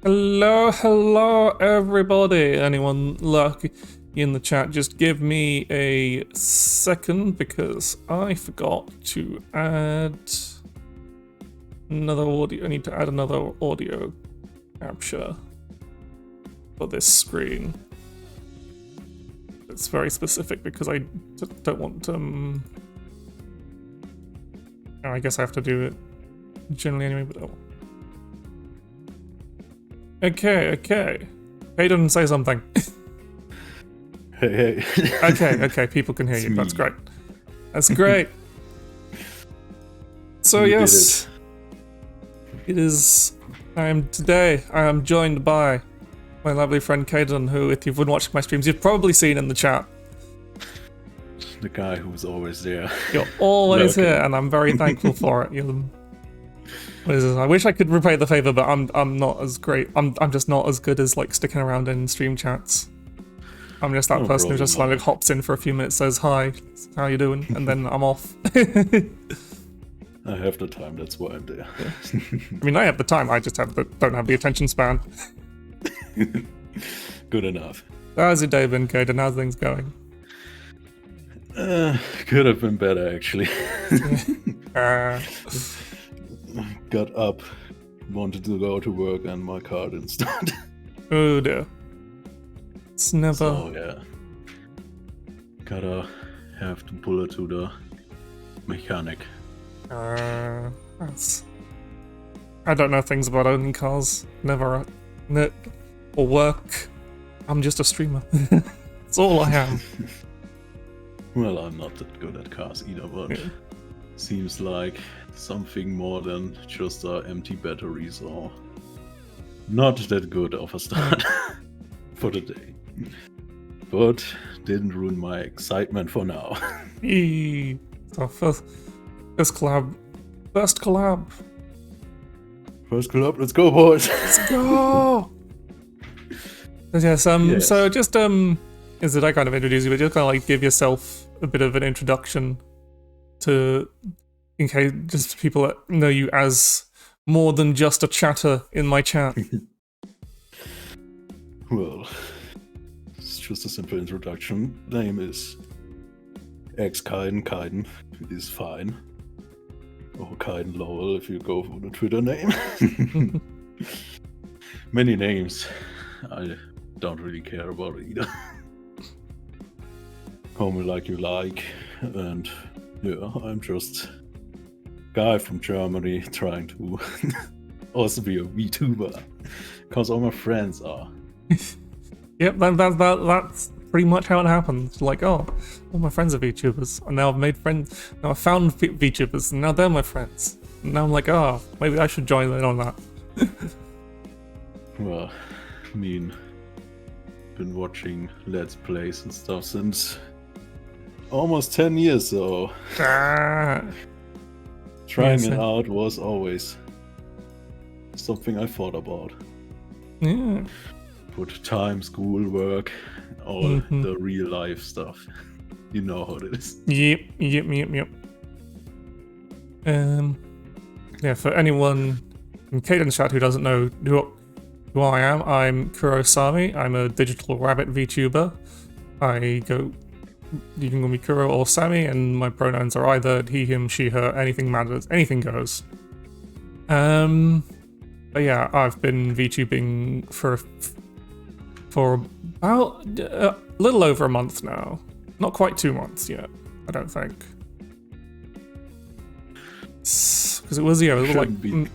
Hello, everybody. Anyone lucky in the chat, just give me a second because I forgot to add another audio. I need to add another audio capture for this screen. It's very specific because I don't want I guess I have to do it generally anyway, but oh. Okay. Kaiden, say something. Hey. Okay, people can hear you. That's great. That's great. So yes, it is. Today I am joined by my lovely friend Kaiden, who, if you've been watching my streams, you've probably seen in the chat. The guy who's always there. You're always here, and I'm very thankful for it. What is this? I wish I could repay the favor, but I'm not as great. I'm just not as good as like sticking around in stream chats. I'm just that person who just like hops in for a few minutes, says hi, how you doing, and then I'm off. I have the time, that's why I'm there. Yeah. I mean, I have the time. I just don't have the attention span. Good enough. How's your day been, Kaiden? How's things going? Could have been better, actually. Got up, wanted to go to work, and my car didn't start. Oh dear. It's never. So yeah, gotta have to pull it to the mechanic. That's. I don't know things about owning cars. Never, or work. I'm just a streamer. That's all I am. Well, I'm not that good at cars either, but yeah. Seems like something more than just empty batteries or not that good of a start for the day. But didn't ruin my excitement for now. So first collab. First collab, let's go, boys. Let's go. Yes, yes. So just is it I kind of introduce you, but just kind of like give yourself a bit of an introduction to, in case just people that know you as more than just a chatter in my chat. Well, it's just a simple introduction. Name is Kaiden. Kaiden is fine. Or Kaiden Lowell if you go for the Twitter name. Many names. I don't really care about it either. Call me like you like, and yeah, I'm just a guy from Germany trying to also be a VTuber, because all my friends are. Yep, that's pretty much how it happens. Like, oh, all my friends are VTubers, and now I've made friends. Now I found VTubers, and now they're my friends. And now I'm like, oh, maybe I should join in on that. Well, I mean, been watching Let's Plays and stuff since almost 10 years, so trying it out was always something I thought about. Yeah. Put time, school, work, all the real life stuff. You know how it is. Yep. Yeah, for anyone in Kaiden's chat who doesn't know who I am, I'm Kurosami. I'm a digital rabbit VTuber. You can call me Kuro or Sammy, and my pronouns are either he, him, she, her. Anything matters. Anything goes. But yeah, I've been VTubing for about a little over a month now. Not quite 2 months yet, I don't think. Because it was it was like would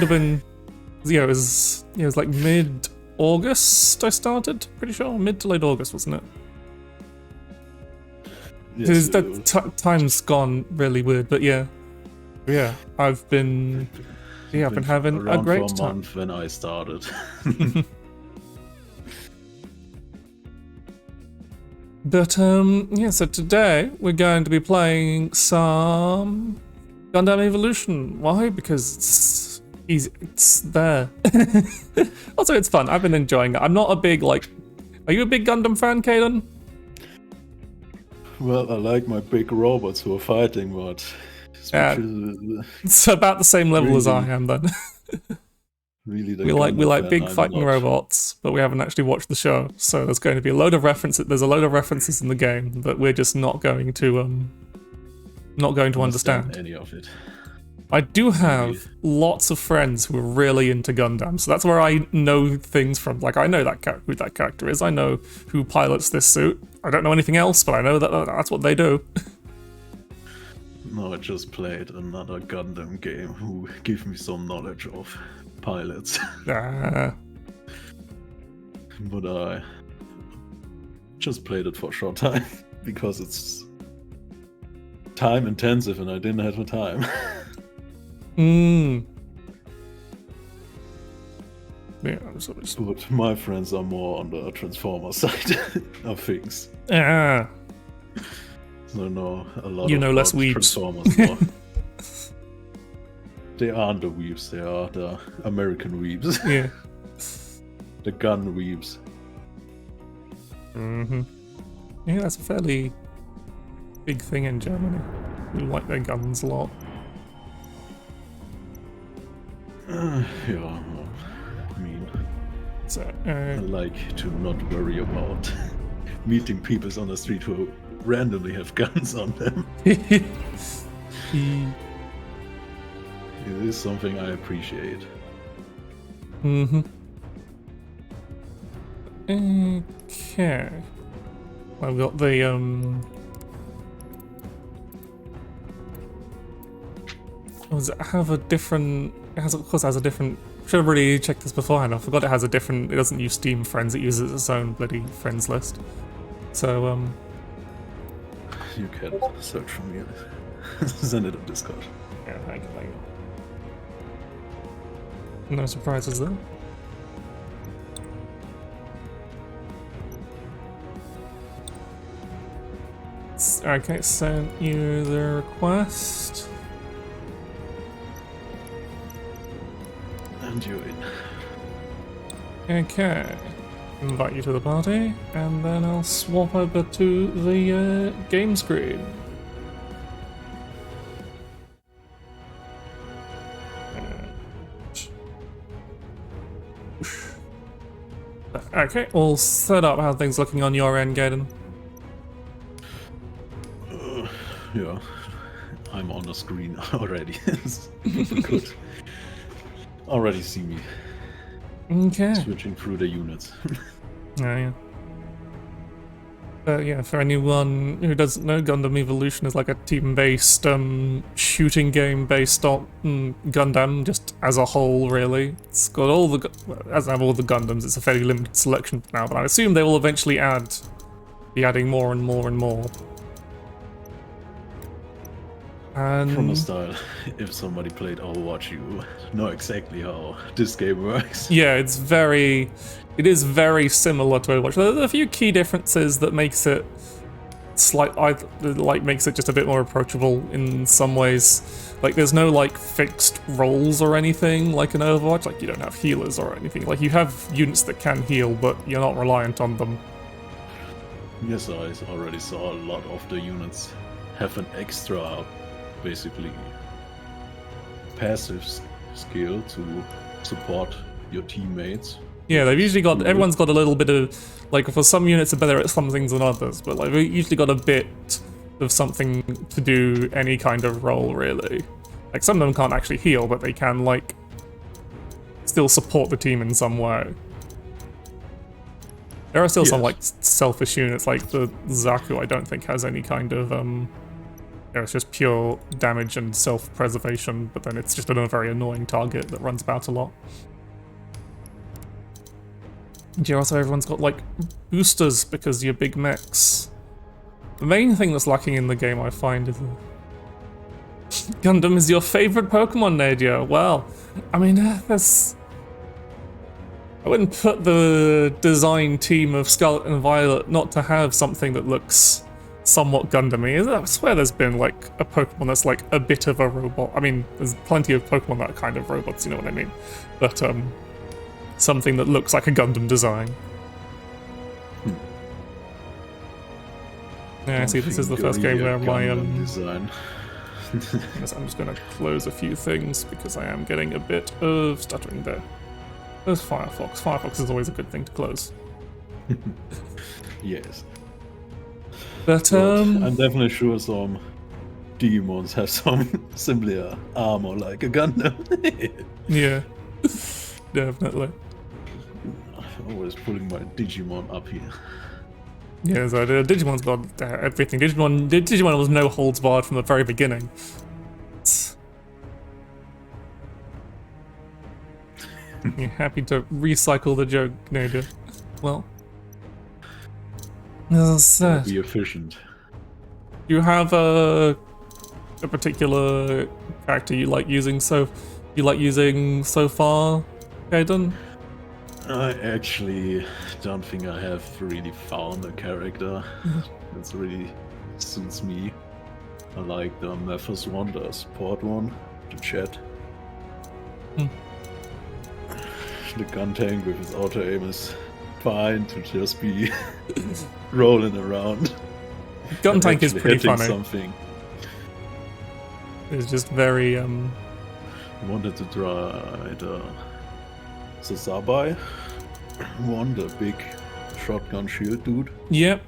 have been it was like mid-August I started. Pretty sure mid to late August, wasn't it? Yes, time's gone really weird, but yeah, I've been having a great time. Month when I started. But so today we're going to be playing some Gundam Evolution. Why? Because it's there. Also, it's fun. I've been enjoying it. I'm not a big are you a big Gundam fan, Kaiden? Well, I like my big robots who are fighting, but it's about the same level as I am then. really the We like Gundam fan, big I'm fighting not. robots, but we haven't actually watched the show. So there's going to be a load of references. There's a load of references in the game that we're just not going to understand. Any of it. I do have Maybe. lots of friends who are really into Gundam, so that's where I know things from. Like, I know who that character is. I know who pilots this suit. I don't know anything else, but I know that that's what they do. No, I just played another Gundam game who give me some knowledge of pilots. Ah, But I just played it for a short time because it's time intensive and I didn't have the time. Yeah, I'm sort of just... But my friends are more on the Transformer side of things. Ah, So I know a lot you know about less weebs. Transformers more. They aren't the weebs, they are the American weebs. Yeah. The gun weebs. Yeah, that's a fairly big thing in Germany. We like their guns a lot. Yeah, well, I mean, So, I like to not worry about meeting people on the street who randomly have guns on them. It is something I appreciate. Okay. I've got the does it have a different? It has, of course, has a different. Should have really checked this beforehand. I forgot it has a different. It doesn't use Steam friends. It uses its own bloody friends list. So You can search for me. Send it on Discord. yeah, thank you. No surprises there. Okay, sent you the request. And you're in. Okay. Invite you to the party, and then I'll swap over to the game screen. Okay, all set up. How things looking on your end, Kaiden? Yeah, I'm on the screen already. People could already see me Okay. switching through the units. Yeah. Yeah, for anyone who doesn't know, Gundam Evolution is like a team-based shooting game based on Gundam, just as a whole, really. It's got all the, as I have all the Gundams, it's a fairly limited selection for now, but I assume they will eventually be adding more and more and more. And From the style, if somebody played Overwatch, you know exactly how this game works. yeah, it is very similar to Overwatch. There's a few key differences that makes it makes it just a bit more approachable in some ways. Like, there's no like fixed roles or anything like in Overwatch. Like, you don't have healers or anything. Like, you have units that can heal, but you're not reliant on them. Yes, I already saw a lot of the units have an extra, basically, passive skill to support your teammates. Yeah, they've usually got, everyone's got a little bit of, like, for some units are better at some things than others, but like, they've usually got a bit of something to do any kind of role, really. Like, some of them can't actually heal, but they can, like, still support the team in some way. There are still some, like, selfish units, like the Zaku, I don't think has any kind of, it's just pure damage and self-preservation, but then it's just a very annoying target that runs about a lot. And yeah, also everyone's got, like, boosters because you're big mechs. The main thing that's lacking in the game, I find, is... Gundam is your favorite Pokemon, Nadia. Well, I mean, there's... I wouldn't put the design team of Scarlet and Violet not to have something that looks somewhat Gundam-y. I swear there's been, like, a Pokemon that's, like, a bit of a robot. I mean, there's plenty of Pokemon that are kind of robots, you know what I mean? But, something that looks like a Gundam design. Yeah, see, this is the first game where my, design. yes, I'm just gonna close a few things because I am getting a bit of stuttering there. There's Firefox. Firefox is always a good thing to close. Yes. But I'm definitely sure some Digimons have some similar armor like a Gundam. yeah, definitely. I'm always pulling my Digimon up here. Yeah, so Digimon's got everything. Digimon was no holds barred from the very beginning. You're happy to recycle the joke, Nader. Well, as I said, Be efficient. you have a particular character you like using so far, Kaiden? I actually don't think I have really found a character that really suits me. I like the Memphis one, the support one, the chat. The gun tank with his auto aim is fine to just be rolling around. Gun tank is pretty hitting funny. Something. It's just very I wanted to try the Sasabai one, the big shotgun shield dude. Yep.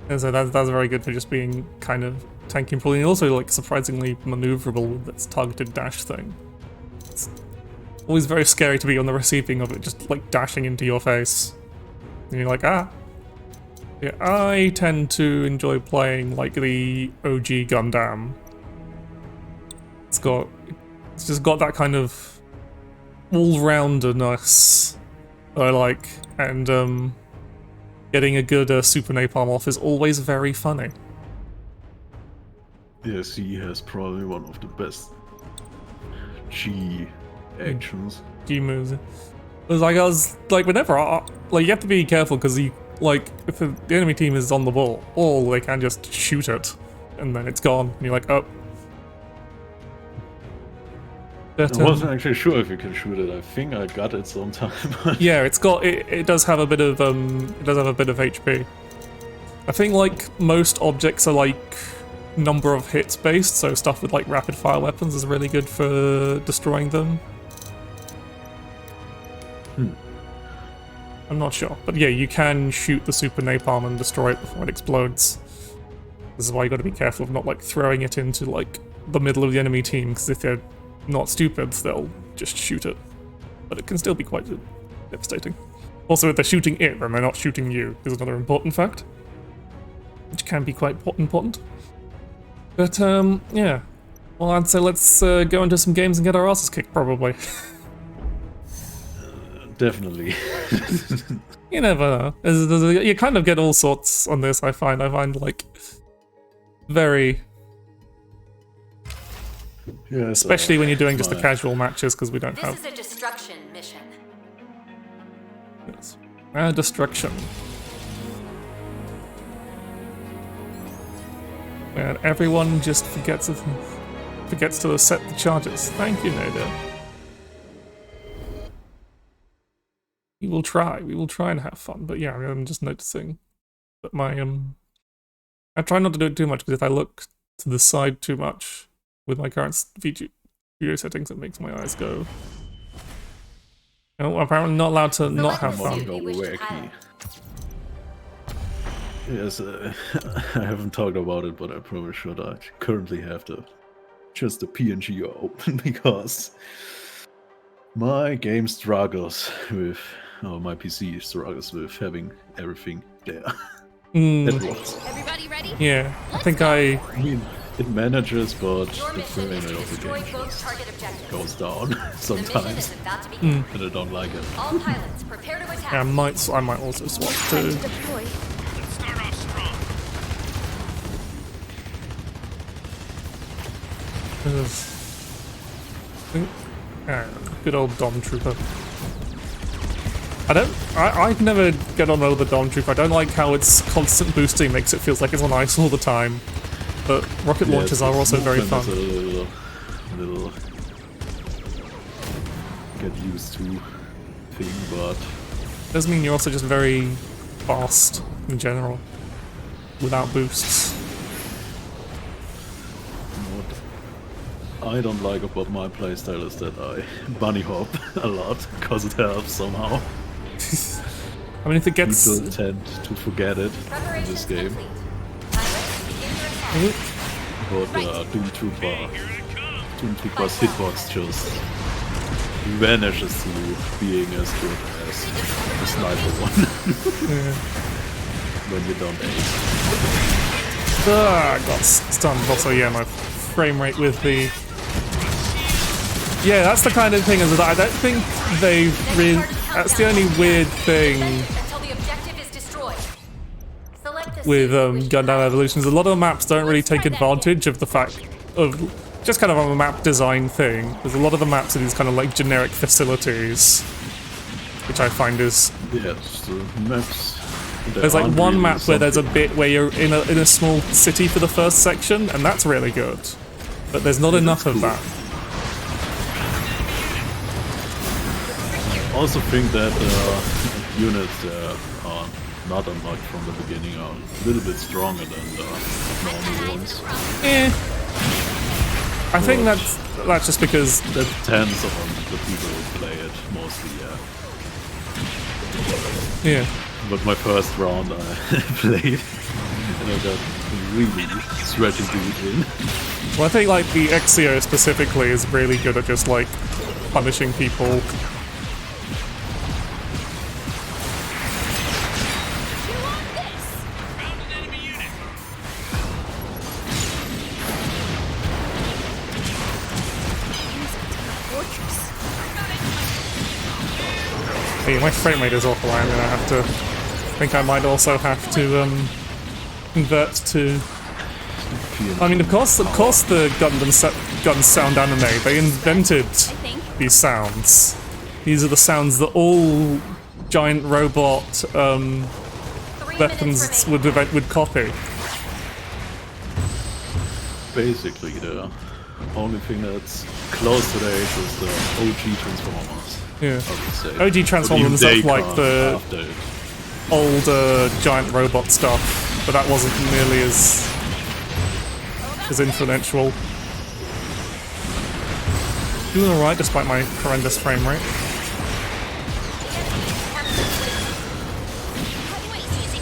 And so that's very good for just being kind of tanky and pulling. And also like surprisingly maneuverable with its targeted dash thing. It's always very scary to be on the receiving of it just like dashing into your face. And you're like, ah. Yeah, I tend to enjoy playing like the OG Gundam. It's just got that kind of all-rounderness that I like, and getting a good super napalm off is always very funny. Yes, he has probably one of the best G actions. G moves. It was like whenever you have to be careful because if the enemy team is on the ball, or they can just shoot it and then it's gone, and you're like, oh. But, I wasn't actually sure if you can shoot it. I think I got it sometime. yeah, it does have a bit of HP. I think like most objects are like number of hits based, so stuff with like rapid fire weapons is really good for destroying them. I'm not sure, but yeah, you can shoot the super napalm and destroy it before it explodes. This is why you got to be careful of not like throwing it into like the middle of the enemy team, because if they're not stupid, they'll just shoot it. But it can still be quite devastating. Also, if they're shooting it, then they're not shooting you, is another important fact, which can be quite important. But yeah, well, I'd say let's go into some games and get our asses kicked, probably. Definitely. You never know. You kind of get all sorts on this, I find like very... Yeah, especially when you're doing just the casual matches, because we don't have... This is a destruction mission. Yes. Destruction. And everyone just forgets to set the charges. Thank you, Nader. We will try and have fun, but yeah, I'm just noticing that my I try not to do it too much, because if I look to the side too much with my current video settings, it makes my eyes go. Oh, apparently not allowed to not have fun. Yes, I haven't talked about it, but I probably should. I currently have just the PNG open because my game struggles with, my PC struggles with having everything there. Everybody ready? Yeah, I mean, it manages, but the frame rate of the game just goes down sometimes, and I don't like it. All pilots, prepare to attack. Yeah, I might also swap too. Good old Dom Trooper. I'd never get on with the Dom Trooper. I don't like how its constant boosting makes it feel like it's on ice all the time. But rocket launches are also very fun. A little get used to thing, but doesn't mean you're also just very fast in general, without boosts. I don't like about my playstyle is that I bunny hop a lot, because it helps somehow. I mean, if it gets... People tend to forget it in this game. But Doom Trooper's hitbox just vanishes to being as good as the sniper one. Yeah. When you don't aim. I got stunned. Also, yeah, my frame rate with the... Yeah, that's the kind of thing is that I don't think they really... That's the only weird thing with Gundam Evolutions. A lot of the maps don't really take advantage of the fact of... Just kind of a map design thing. There's a lot of the maps are these kind of like generic facilities, which I find is... Yes, the maps... There's like one map where there's a bit where you're in a small city for the first section, and that's really good. But there's not enough of that. I also think that units are not unlocked from the beginning are a little bit stronger than the normal ones. I think that's just because the tens of the people who play it mostly, yeah. But my first round I played, and I got really strategy in. Well, I think like the Exio specifically is really good at just like punishing people. Hey, my frame rate is awful. I'm gonna have to. I think I might also have to convert to. I mean, of course, the Gundam sound anime. They invented these sounds. These are the sounds that all giant robot weapons would copy. Basically, the only thing that's close to the age is the OG Transformers. Yeah. I would say. OG Transformers stuff like the old giant robot stuff, but that wasn't nearly as influential. Doing alright despite my horrendous frame rate.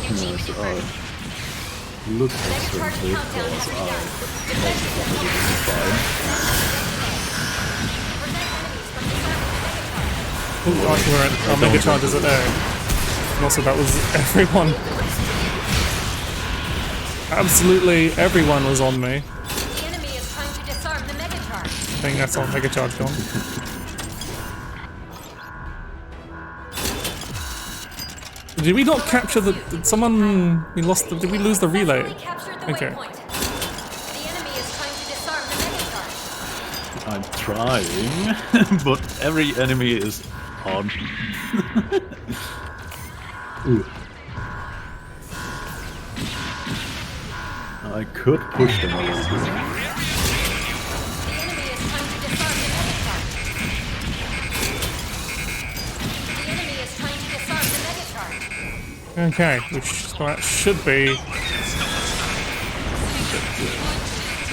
Yes, look at some because I fine. Ooh, we're at our mega charges at there. And also that was everyone. Absolutely everyone was on me. The enemy is trying to disarm the mega charge. I think that's our mega charge gone. Did we not capture the... Did someone... We lost the... Did we lose the relay? Okay. The enemy is trying to disarm the mega charge. I'm trying, but every enemy is on. Ooh. I could push them a little bit. The enemy is trying to disarm the mega charge. The enemy is trying to disarm the mega charge. Okay, which that should be...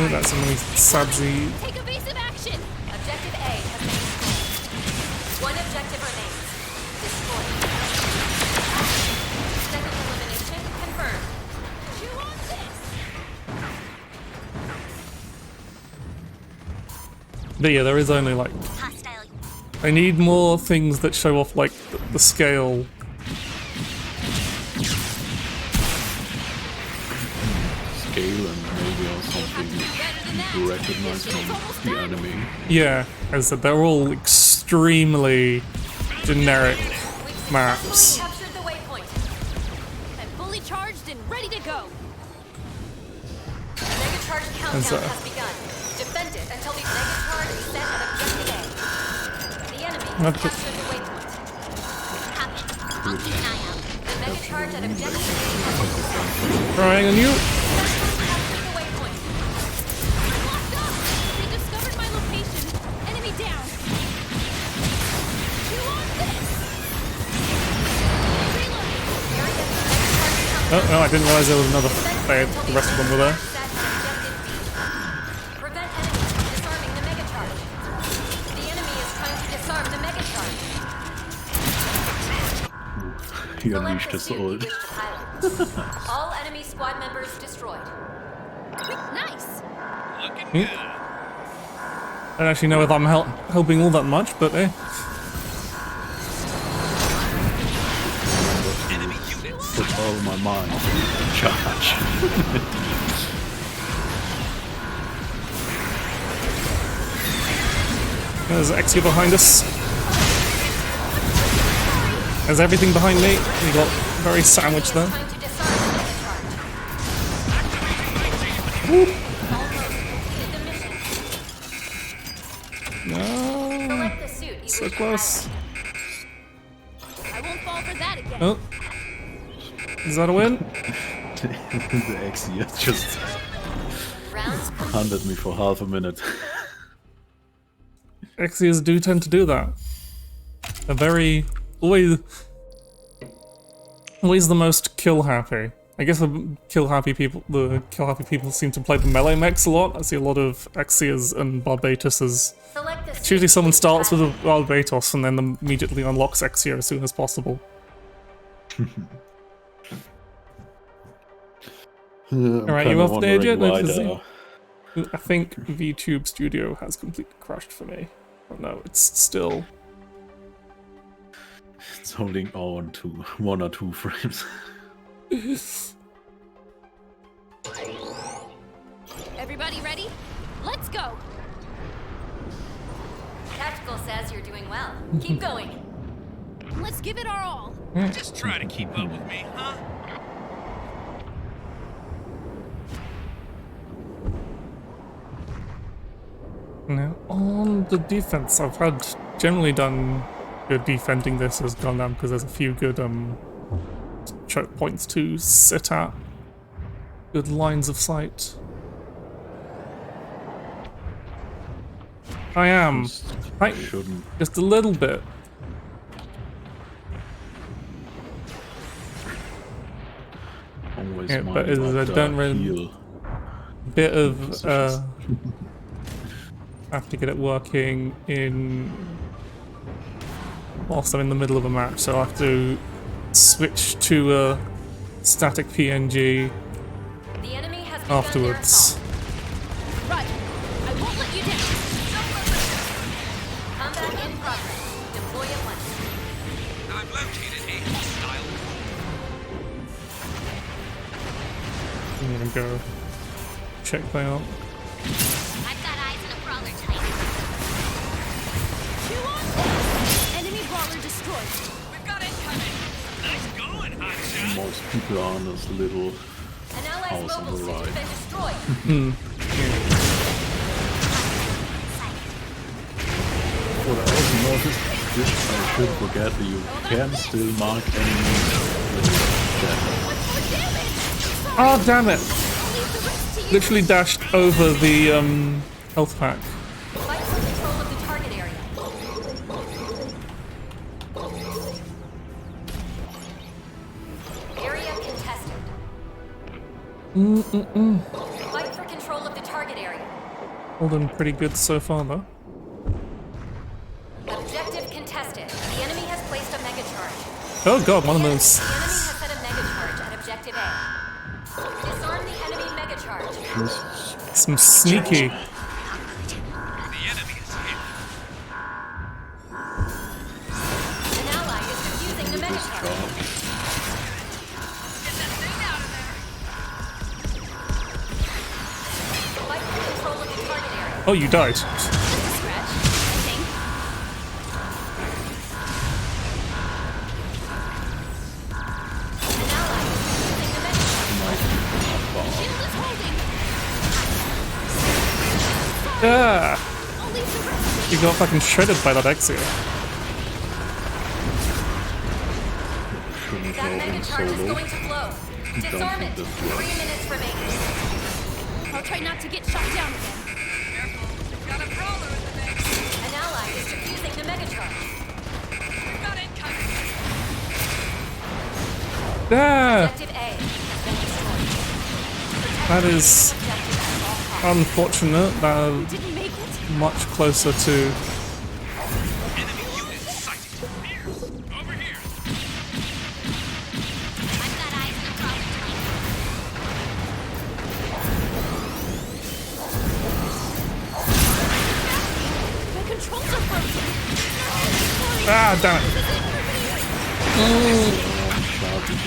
Oh, that's some really subsy... Take evasive action. Objective A has been destroyed. One objective remains. Destroyed. Second elimination confirmed. You want this? But yeah, there is only like... I need more things that show off like the scale. Scale and maybe also something you recognize from the enemy. Yeah, as I said, they're all extremely generic maps. Captured the waypoint. I'm fully charged and ready to go. The mega charge countdown has begun. Defend it until the mega charge is set at objective A. The enemy has captured the waypoint. Copy. I'll keep an eye out. The mega charge at objective A has been destroyed. Trying on you. Captured the waypoint. Locked up! They discovered my location. Enemy down. You want this? Reloading. Oh, no, I didn't realize there was another... The rest of them were there. Prevent enemies from disarming the mega He unleashed his ult. All enemy squad members destroyed. Nice. Looking good. I don't actually know if I'm helping all that much, but eh. Enemy units. Put all my mind. Charge. There's Exia behind us. There's everything behind me. We got very sandwiched there. Time to disarm the charge. Woo. Completed the mission. No. Select the suit you So wish to close. pilot. I won't fall for that again. Oh. Is that a win? The Exia just Rounds complete. hunted me for half a minute. Exias do tend to do that. They're very always the most kill happy. I guess the kill happy people seem to play the melee mechs a lot. I see a lot of Exias and Barbatuses. Select the It's usually suit someone you starts with wish a Barbatos and then immediately unlocks Exia as soon as possible. Alright, you off there yet? I think VTube Studio has completely crashed for me. Oh no, it's still... It's holding on to 1 or 2 frames. Everybody ready? Let's go. Tactical says you're doing well. Keep going. Let's give it our all. Just try to keep up with me, huh? Now, on the defense, I've had generally done good defending this as Gundam because there's a few good choke points to sit at. Good lines of sight. I am. Shouldn't. Just a little bit. Always Yeah, mind but I what don't the really- heal Bit of messages. have to get it working in whilst I'm in the middle of a match, so I have to switch to a static PNG The enemy has begun their afterwards. assault. Right. I won't let you down. Combat in progress. Deploy at once. I've located a hostile. I'm gonna go check that out. I've got eyes on a brawler type. Two on. Enemy brawler destroyed. We've got it coming. Nice going, hotshot. Most people are on this little An ally's house on mobile the suit has right. been destroyed. What I also noticed, this I should forget, that you can still mark enemies with chat. Oh damn it! Literally dashed over the health pack. Fight for control of the target area. Area contested. Fight for control of the target area. Holding pretty good so far though. Objective contested. The enemy has placed a mega charge. Oh god, one of those. The enemy has set a mega charge at objective A. Disarm the enemy mega charge. Some sneaky. The enemy is here. An ally is defusing the mega charge. Get that thing out of there. Fight for control of the target area. Oh, you died. Just a scratch, I think. An ally is defusing the mega charge. Shield is holding. Ah! I'll leave the rest. You got fucking shredded by that Exia. Shouldn't That go mega in charge is solo. going to blow. Disarm it. think that's 3 minutes remaining. I'll try not to get shot down again. Careful. Got a brawler in the mix. An ally is defusing the mega charge. We've got it coming. Ah! Objective A has been destroyed. Protect That the is objective at all costs. unfortunate. That Didn't make it. much closer to. Enemy unit sighted. Here. Over here. Ah, damn it. Sharp is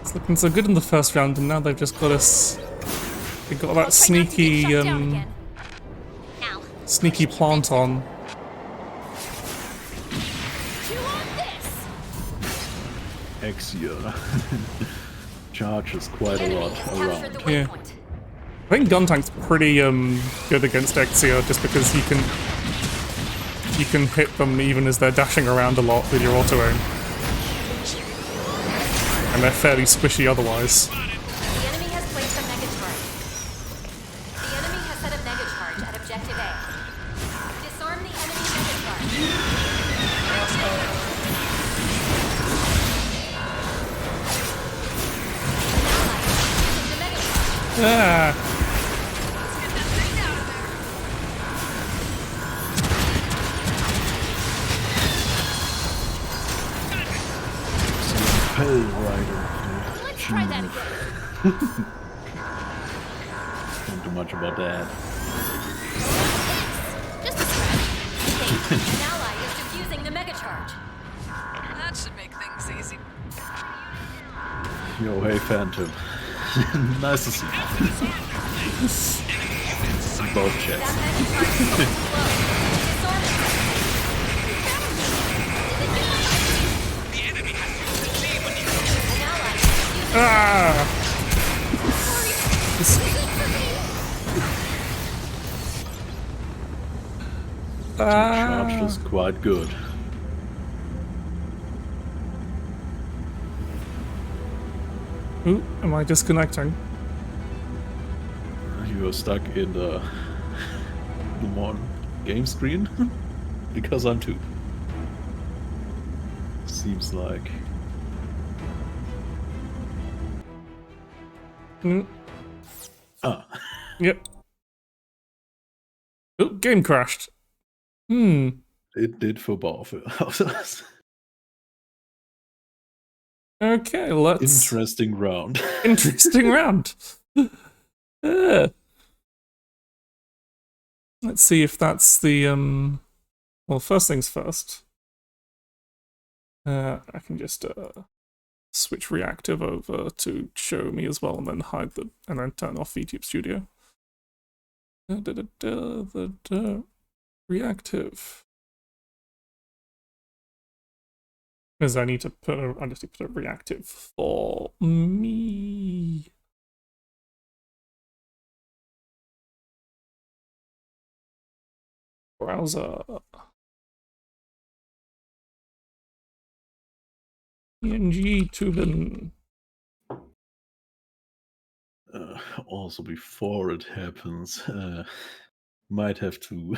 It's looking so good in the first round, and now they've just got us. They got that sneaky, Now. sneaky plant on. Chew on this. Exia charges quite a Enemy lot has captured the around. Yeah. waypoint. I think Guntank's pretty good against Exia, just because you can hit them even as they're dashing around a lot with your auto aim, and they're fairly squishy otherwise. The enemy has placed a mega charge. The enemy has set a mega charge at objective A. Disarm the enemy mega charge. The mega charge. Ah, Pale Rider. Let's try that again. Don't do much about that. Just a scratch. An ally is defusing the mega charge. That should make things easy. Yo, hey Phantom. Nice to see you. Both That checks. mega charge is going slow. Disarm it. The enemy has to succeed when you An ally is defusing ah. Charged is quite good. Ooh, am I disconnecting? You are stuck in the one game screen? Because I'm too. Seems like. Ah, Yep. Oh, game crashed. it did for both of us. Okay, let's. Interesting round. Interesting round. Let's see if that's the well, first things first. I can just switch reactive over to show me as well, and then hide the and then turn off VTube Studio. Reactive. Because I need to put a, I just need to put a reactive for me. Browser. PNG Tubin. Also, before it happens, might have to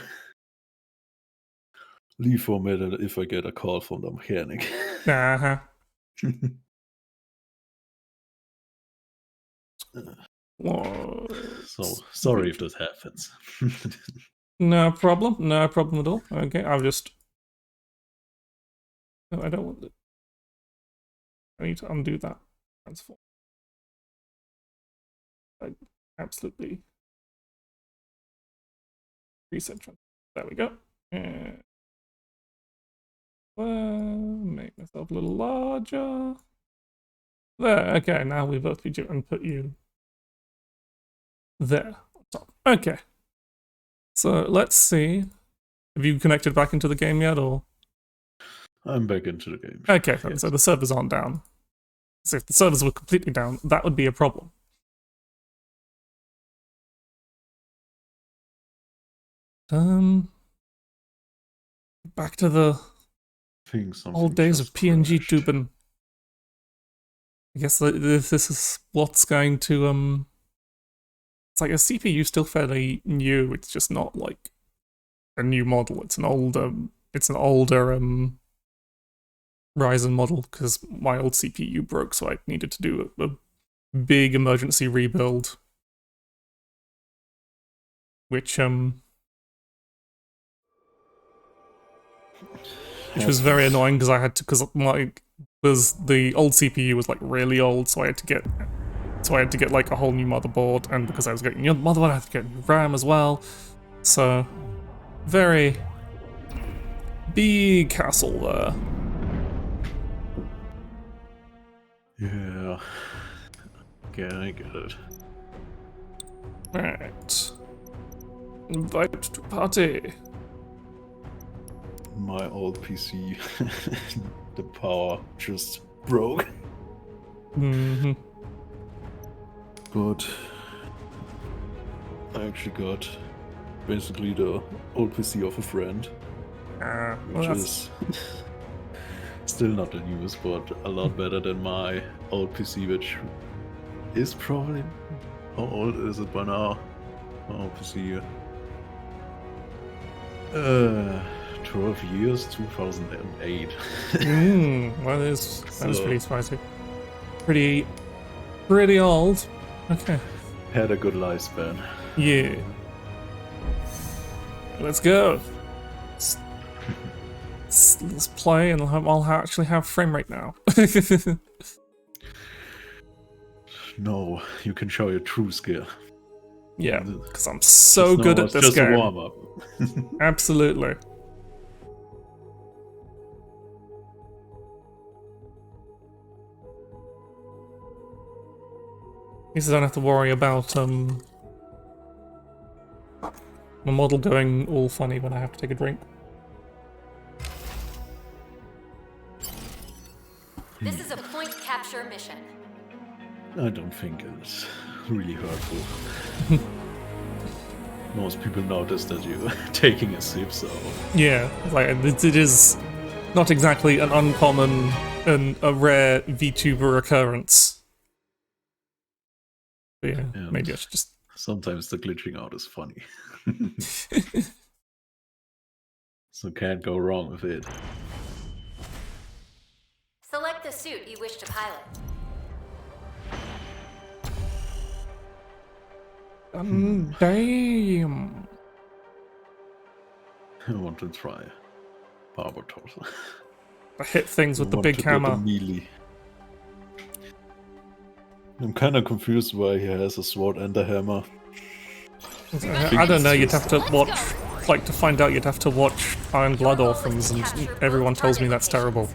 leave for a minute if I get a call from the mechanic. Uh-huh. So sorry if this happens. No problem. No problem at all. Okay, I'll just. No, I don't want it. I need to undo that transform. I absolutely reset transform. There we go. Make myself a little larger. There. Okay, now we both be and put you there on top. Okay. So let's see. Have you connected back into the game yet, or? I'm back into the game. Okay, Yes. so the servers aren't down. So if the servers were completely down, that would be a problem. Back to the Think something old days of just PNG crashed. tubing. I guess this is what's going to It's like a CPU still fairly new. It's just not like a new model. It's an older Ryzen model because my old CPU broke, so I needed to do a big emergency rebuild, which was very annoying because I had to because the old CPU was like really old, so I had to get like a whole new motherboard, and because I was getting a new motherboard, I had to get a new RAM as well. So, very big castle there. Yeah. Okay, I get it. Right. Invite to party. My old PC, the power just broke. Mm-hmm. But I actually got basically the old PC of a friend, Well, which that's- is still not the news, but a lot better than my old PC, which is probably, how old is it by now? My old PC, 12 years, 2008. Well, that is So- pretty spicy. Pretty old. Okay. Had a good lifespan. Yeah. Let's go. Let's play, and I'll actually have frame rate now. No, you can show your true skill. Yeah, because I'm so good at this just game. a warm up. Absolutely. At least I don't have to worry about my model going all funny when I have to take a drink. This is a point capture mission. I don't think it's really hurtful. Most people notice that you're taking a sip, so Yeah, like it is not exactly an uncommon and a rare VTuber occurrence. But yeah, Yeah. maybe I should just. sometimes the glitching out is funny. So can't go wrong with it. Select the suit you wish to pilot. Damn. I want to try Barbatos. I hit things with the big hammer. Melee. I'm kind of confused why he has a sword and a hammer. I don't know, you'd have to watch, like to find out you'd have to watch Iron Blood Orphans, and everyone tells me that's terrible.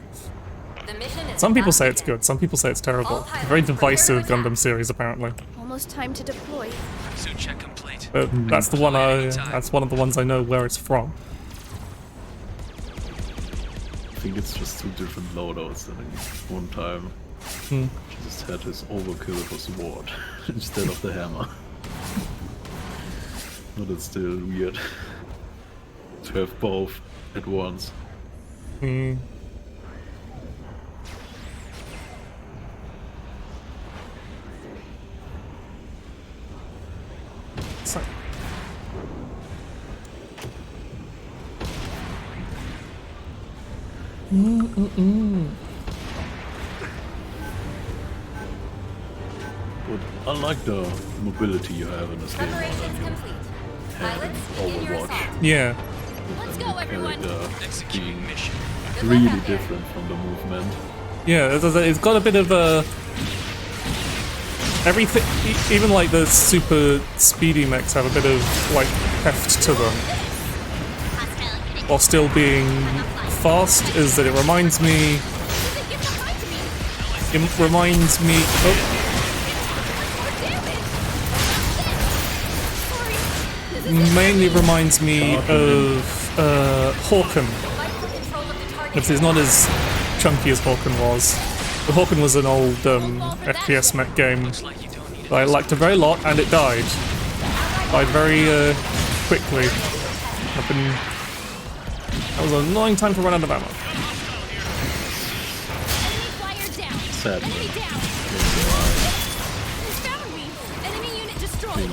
The mission is Some people about say to it's good, some people say it's terrible. A very divisive Gundam series, apparently. Almost time to deploy. Suit check complete. But that's one of the ones I know where it's from. I think it's just two different loadouts that in one time just had his overkill of a sword instead of the hammer. But it's still weird to have both at once. So, But I like the mobility you have in this game. Preparations complete. Pilots, begin your Overwatch. assault. yeah. Let's go, everyone. Character Executing being mission. Good luck really out there. different from the movement. Yeah, it's got a bit of a... Everything, even like the super speedy mechs have a bit of like heft to them, while still being fast. Is that it reminds me? Get behind me! It reminds me. Oh, mainly reminds me of Hawken. Fight for control of the target. Because it's not as chunky as Hawken was. But Hawken was an old FPS mech game Looks like you don't need that I liked a very lot, and it died. Died very quickly. That was an annoying time to run out of ammo. Enemy flyer down! Sad. Enemy down! They found me! Enemy unit destroyed!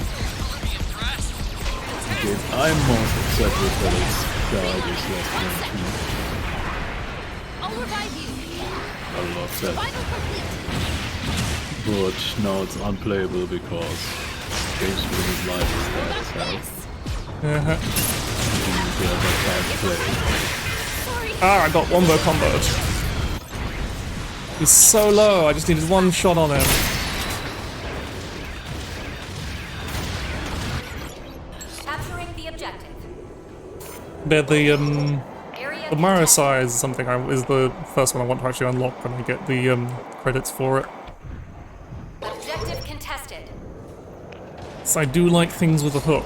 I'm most upset with that it's died is less than I'll revive you! 2. I love that. Survival complete! But now it's unplayable because games with his life is dead as hell. Uh-huh. Yeah, that can't play. Sorry! Ah, I got wombo comboed. He's so low, I just needed one shot on him. Capturing the objective. They're the Area Marasai is something is the first one I want to actually unlock when I get the credits for it. objective contested. So I do like things with a hook.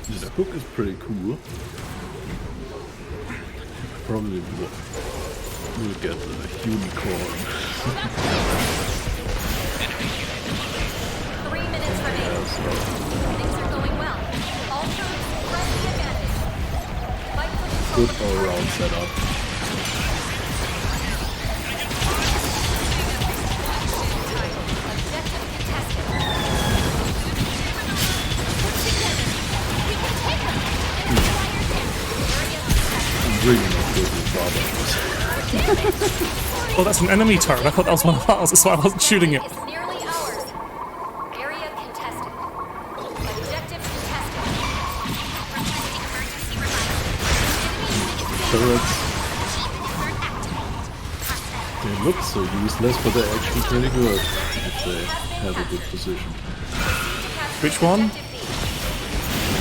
Yeah, the hook is pretty cool. Probably will get the unicorn. 3 minutes remaining. Things are going well. All troops, press the advantage. Fight for control Good of the all-round setup. objective contested. I'm really not good with brothers. Oh, that's an enemy turret. I thought that was one of ours. That's why I wasn't shooting it. It's nearly ours. Area contested. Objective contested. Turrets. They look so useless, but they're actually pretty good if they have a good position. Which one?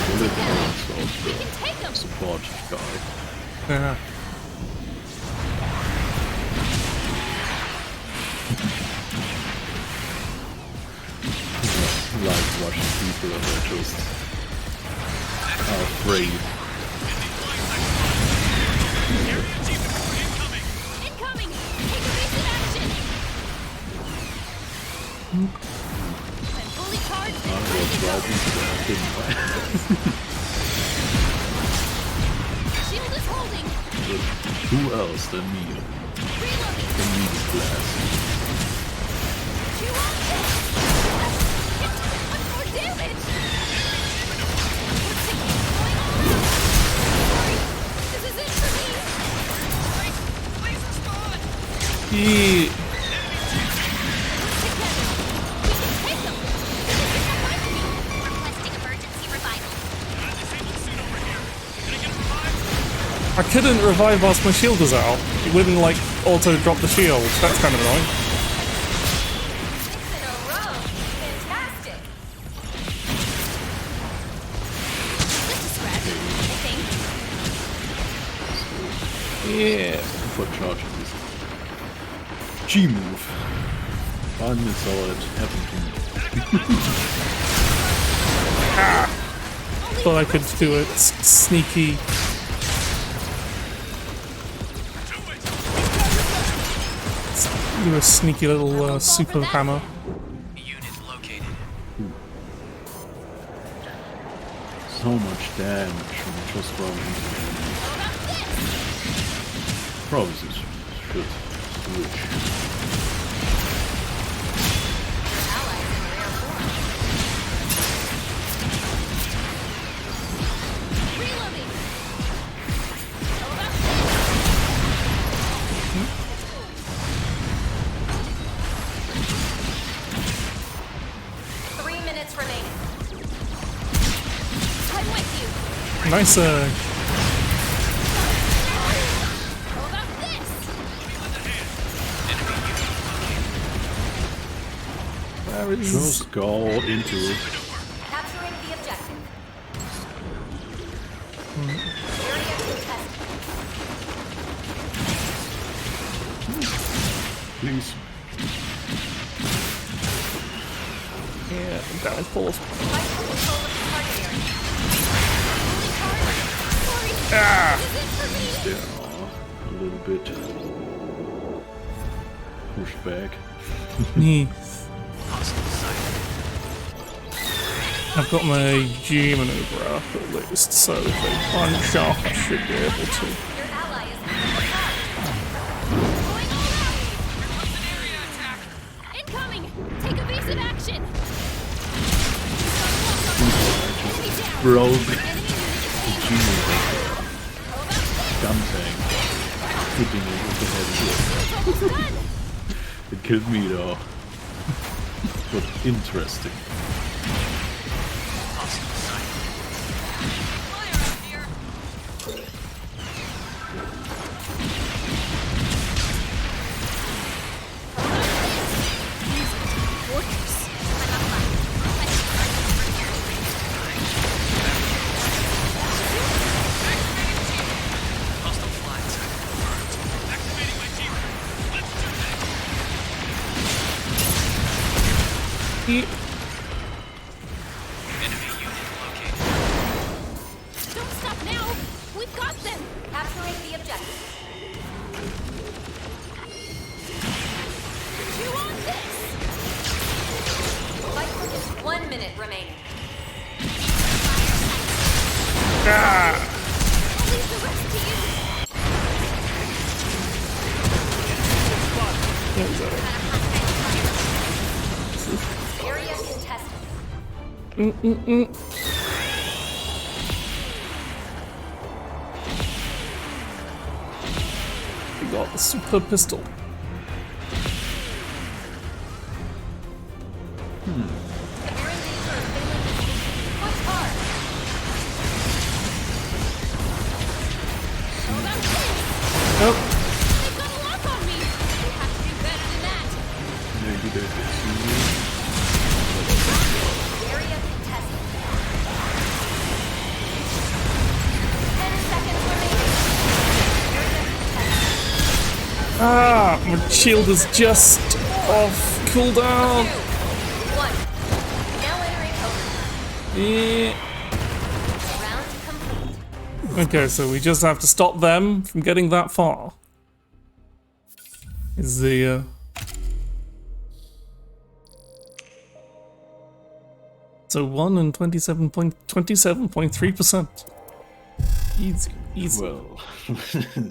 Bullet turrets of the support guy. Yeah. Like Russian people and they're just afraid. Incoming! Take evasive action! I'm fully charged I and ready was to go. right into that, didn't I? Shield is holding. But who else than me? Reloading. The needed glass. You want this? One more damage! This is it for me! Laser spawn! Yeah. We can take them! Requesting emergency revival. I couldn't revive whilst my shield was out. It wouldn't like auto drop the shield. That's kind of annoying. 6 in a row. Fantastic. Just a scratch, I think. Yeah. For charging this G move. Finally saw it happen to me. Thought I could do a sneaky. Do a sneaky little super hammer. Unit located. So much damage from just running into the enemy. Probably should switch. Allies in rare form. Reloading. 3 minutes remaining. I'm with you. Nice. How about this? Where is? Just go into it. Capturing the objective. Area contested. Please. Yeah, downfall. Fight for control of the target area. Fully charged. Sorry. Ah! This is it for me. They are a little bit pushed back. I've got my G maneuver up at least, so if they punch off, I should be able to. Your ally is under attack. Going all out. Incoming. Take evasive action. Enemy down. Broke Enemy unit the is G gun tank. Hitting it with the head here. almost done. It killed me though. But interesting. Fire out here! Enemy unit located. Don't stop now! We've got them! Capturing the objective. You want this? Fight clock is 1 minute remaining. I'll leave the rest to you! Area contested. We got the super pistol. You're in danger of failing this mission. Push hard. How about this? Oh, They've got a lock on me! They have to do better than that! Maybe they could see Area contested. 10 seconds remaining. Area contested. ah, my shield is just off cooldown. 2, 1. Now entering overtime. Yeah. Round complete. Okay, so we just have to stop them from getting that far. Is the so 1 and 27.3%. Easy, easy. well.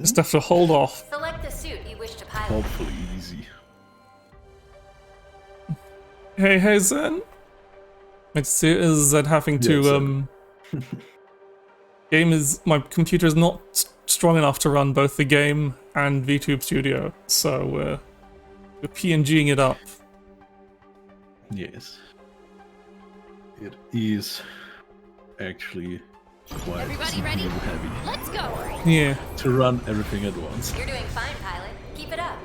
Just have to hold off. Select the suit you wish to pilot. Hopefully easy. Hey Zen. It's Zed having to Zen. game is my computer is not strong enough to run both the game and VTube Studio, so we're PNGing it up. Yes. It is actually quite Everybody ready? CPU heavy Let's go! Yeah. to run everything at once. You're doing fine, pilot. Keep it up.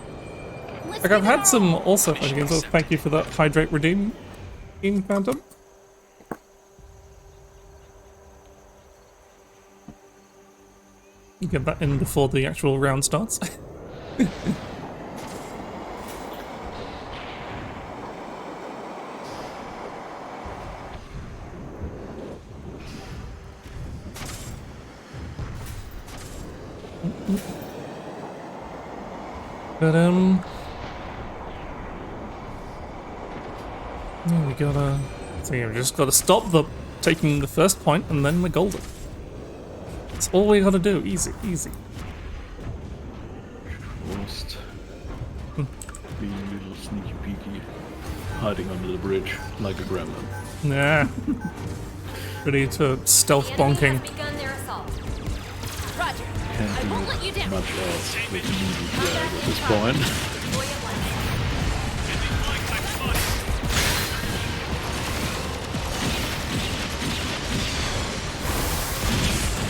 Let's Like I've give it had our some all. also fun games. So thank you for that Hydrate Redeem in Gundam. Get that in before the actual round starts. But yeah, we gotta. So yeah, we just gotta stop the taking the first point and then we're golden. That's all we gotta do. Easy, easy. Just being a little sneaky peeky, hiding under the bridge like a gremlin. Nah. Ready to stealth The enemy bonking. has begun their assault. Roger. Can't I do won't let you down. much else with the easy drag at this point. Deploy at once. Deploying type spotted.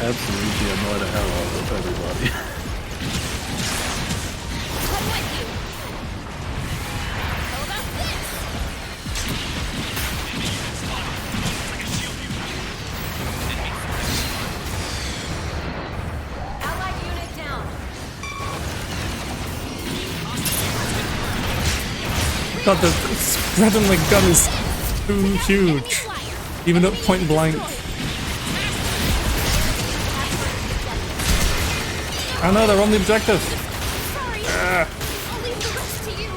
Absolutely annoy the hell out of everybody. I'm with you. How about this? Like a shield unit. Allied unit down. God, the spread on the gun is too huge. Even at point blank. I know they're on the objective. Sorry. Ah. I'll leave the rest to you.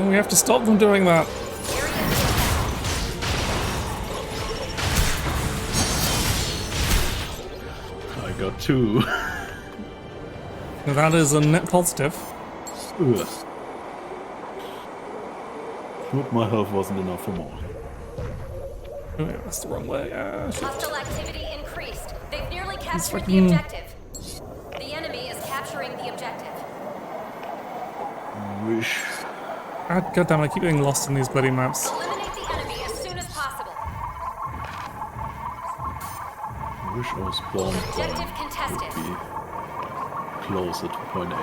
And we have to stop them doing that. I got two. That is a net positive. Ugh. Hope my health wasn't enough for more. Oh yeah, that's the wrong way. Ah, shit. Hostile activity increased. They've nearly captured the fucking- objective. The enemy is capturing the objective. Wish. Ah, God damn, I keep getting lost in these bloody maps. Eliminate the enemy as soon as possible. Wish our spawn Objective point contested. would be closer to point A. The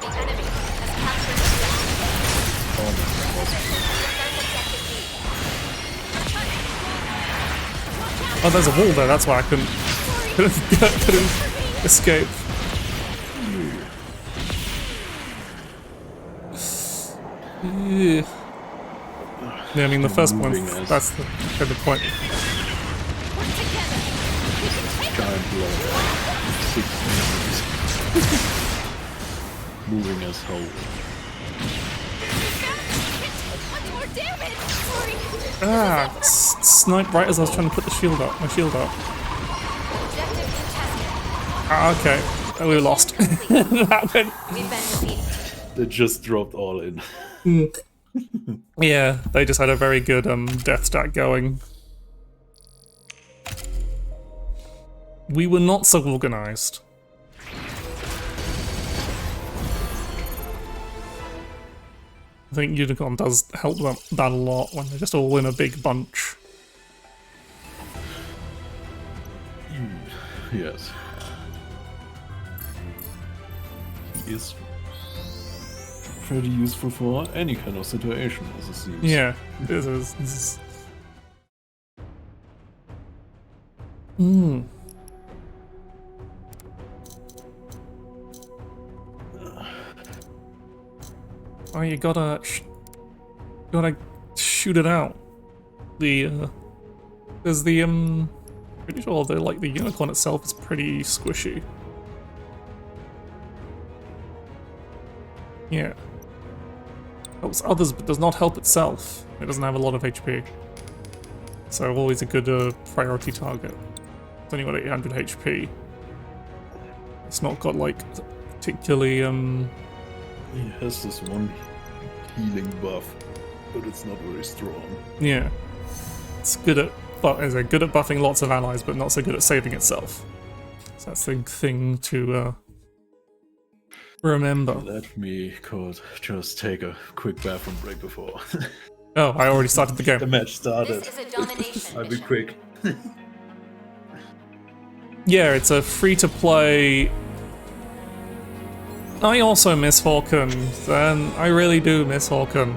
enemy has captured the objective. Almost impossible. Defend objective B. Oh, there's a wall there, that's why I couldn't escape. Yeah, I mean the first one, Moving as- that's the point. Work together. We can take them. Giant blow. 6 enemies. Moving as whole. Much more damage. Sorry. Ah, sniped right as I was trying to put the shield up. My shield up. Objective contested. Ah, okay. We were lost. That went. We've been defeated. They just dropped all in. Yeah, they just had a very good death stack going. We were not so organized. I think Unicorn does help them that a lot when they're just all in a big bunch. Yes. He is pretty useful for any kind of situation, as it seems. Yeah, this is. Hmm. Oh, you gotta shoot it out. There's the pretty sure the the unicorn itself is pretty squishy. Yeah. Helps others, but does not help itself. It doesn't have a lot of HP. So always a good priority target. It's only got 800 HP. It's not got like particularly He has this one healing buff, but it's not very strong. yeah. It's good at good at buffing lots of allies, but not so good at saving itself. So that's the thing to remember. Let me just take a quick bathroom break before Oh, I already started the the game. match started. This is a domination I'll be mission. quick. Yeah, it's a free-to-play. I also miss Falcon, and I really do miss Falcon.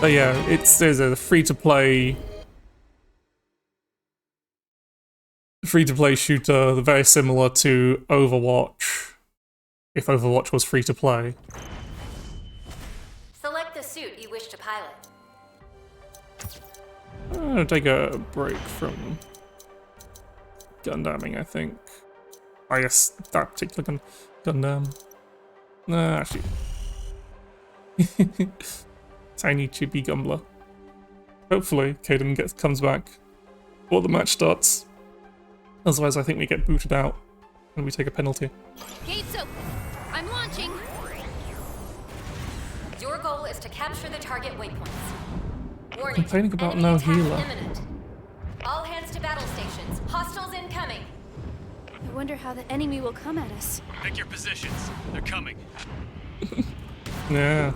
But yeah, there's a free-to-play shooter, very similar to Overwatch, if Overwatch was free-to-play. Select the suit you wish to pilot. I'm gonna take a break from Gundamning, I think. I guess that particular Gundam. Nah, actually. Tiny chibi Gumbler. Hopefully, Kaiden comes back before the match starts. Otherwise, I think we get booted out and we take a penalty. Gates open. I'm launching. Your goal is to capture the target waypoints. Warning. Complaining about enemy no attack healer. imminent. All hands to battle stations. Hostiles incoming. I wonder how the enemy will come at us. Pick your positions. They're coming. Yeah.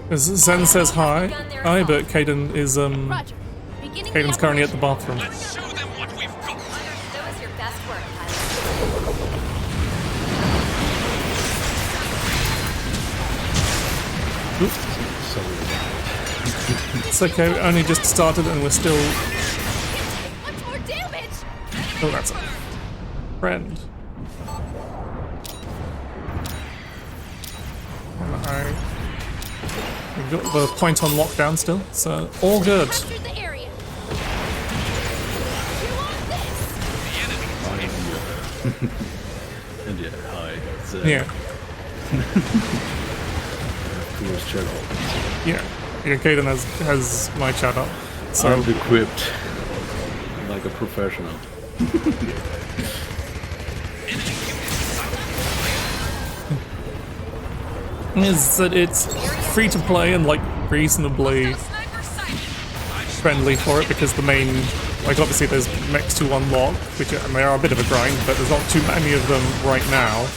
As Zen says hi. Hi, but Kaiden is Roger. Beginning Kaiden's the currently at the operation. bathroom. Let's show them what we've got. Show us your best work, pilot. It's okay, we only just started and we're still. Much more damage. Oh, that's a friend. We've got the point on lockdown still, so all good. Captured the area. You want this? And yeah, hi. Yeah, Coolest channel. yeah. Kaiden has my chat up, so I'm equipped like a professional. is that it's free to play and like reasonably Sniper sighted. friendly for it because the main, like obviously there's mechs to unlock, which and they are a bit of a grind, but there's not too many of them right now.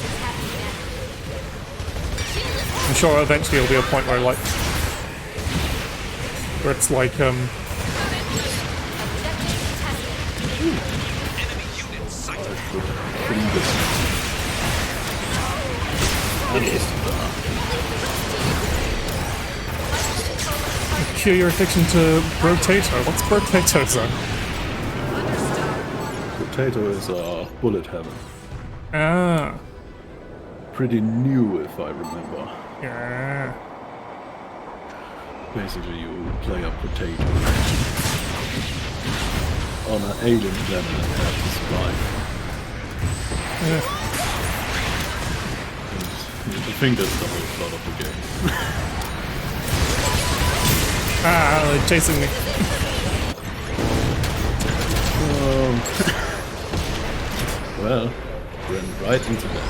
I'm sure eventually there'll be a point where it's like Enemy unit sighted. cure your addiction to Brotato. What's Brotato, son? potato is bullet heaven. Ah. Pretty new, if I remember. Yeah. Basically, you play a potato on an alien planet and have to survive. Yeah. And I think that's the whole plot of the game. Ah, they're chasing me. Well, ran right into that.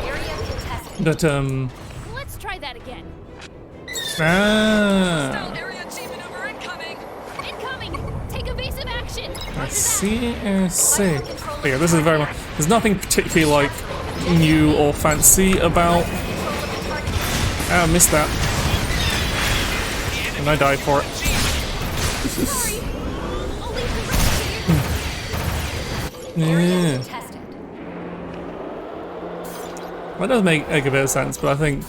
Area contested. But Let's try that again. ah. Area team maneuver incoming. Incoming! Take evasive action! I see. Yeah, this is very much. There's nothing particularly like new or fancy about. Ah, I missed that, and I died for it. Sorry! I'll leave the rest to you. Yeah, Contested. that does make a bit of sense, but I think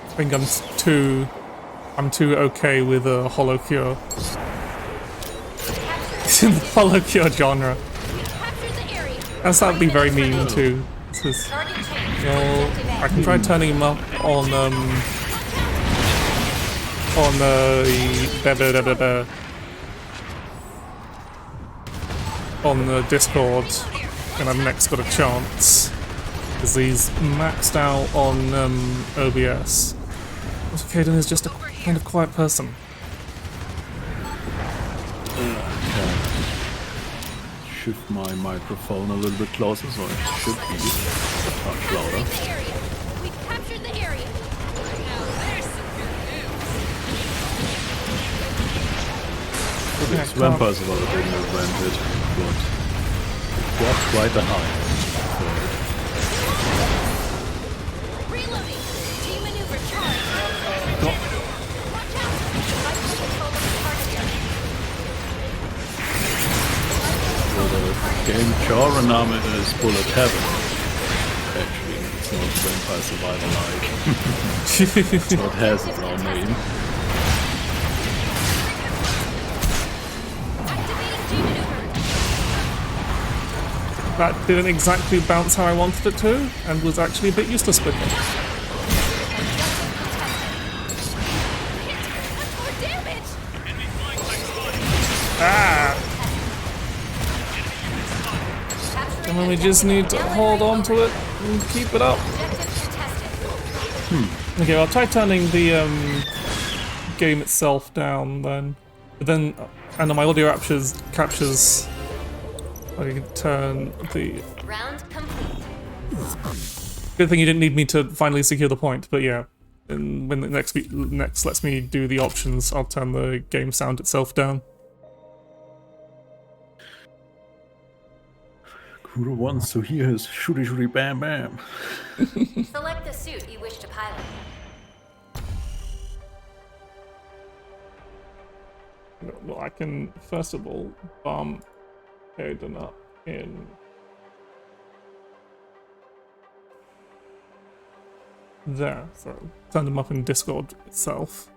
I think I'm too okay with a hollow cure. In the hollow cure genre. Capture the area. That's that'd be very mean too. This is, Target change. well, I can try turning him up on the Discord, and I've next got a chance because he's maxed out on OBS. Also, Kaiden is just a kind of quiet person. Shift my microphone a little bit closer so it should be a touch louder. The area. We've captured the area. Now there's some good news. These vampires are a bit advantage, but it got quite a high. Reloading. Team maneuver charge. Got- Watch out. So the game genre name is Bullet Heaven. Actually, it's not Vampire Survivor like. So it has its own name. Activating team maneuver. That didn't exactly bounce how I wanted it to, and was actually a bit useless with it. Hit. That's more damage. Enemy flying type spotted. Ah! And then we just need to hold on to it and keep it up. Okay, I'll try turning the game itself down then. But then, and then my audio captures. I can turn the. Round complete. Good thing you didn't need me to finally secure the point, but yeah. And when the next lets me do the options, I'll turn the game sound itself down. Who wants to hear his shooty shooty bam bam? Select the suit you wish to pilot. Well, I can first of all bump Kaiden up in there, so turn them up in Discord itself,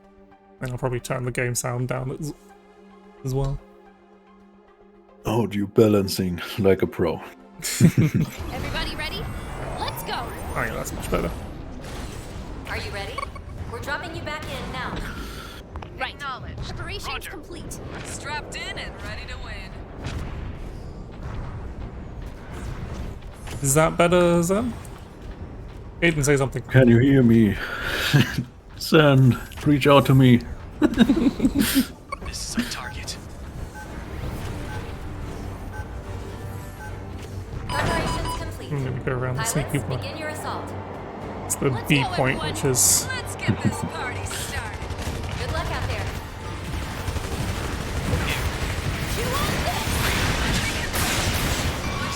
and I'll probably turn the game sound down as well. Oh, you balancing like a pro. Everybody ready? Let's go. Oh yeah, that's much better. Are you ready? We're dropping you back in now. Right. Acknowledged. Preparations Roger. complete. Strapped in and ready to win. Is that better, Zen? Kaiden, say something. Can you hear me? Zen, reach out to me. This is our target. Preparations complete. I'm gonna go around the sneaky Pilots, point. begin your assault. It's the Let's B go, point, everyone. which is Let's get this party started. Good luck out there.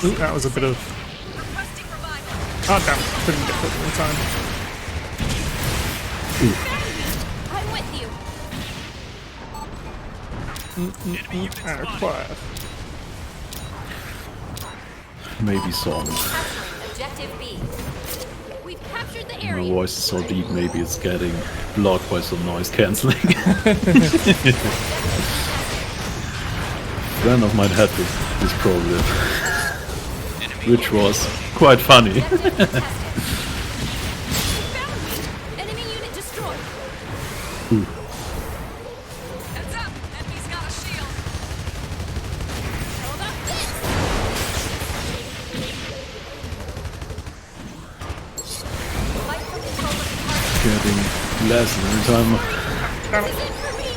ooh, that was a bit of. Requesting revival. Oh damn! Couldn't get it in time. I'm with you. Ah, quiet. Maybe songs. Capturing objective B. We've captured the My area. voice is so deep, maybe it's getting blocked by some noise cancelling. Friend of mine had this problem, which was quite funny. Enemy unit destroyed. Heads up! Enemy's got a shield. How about this? Fight for control of the target. Getting less every time This is it for me.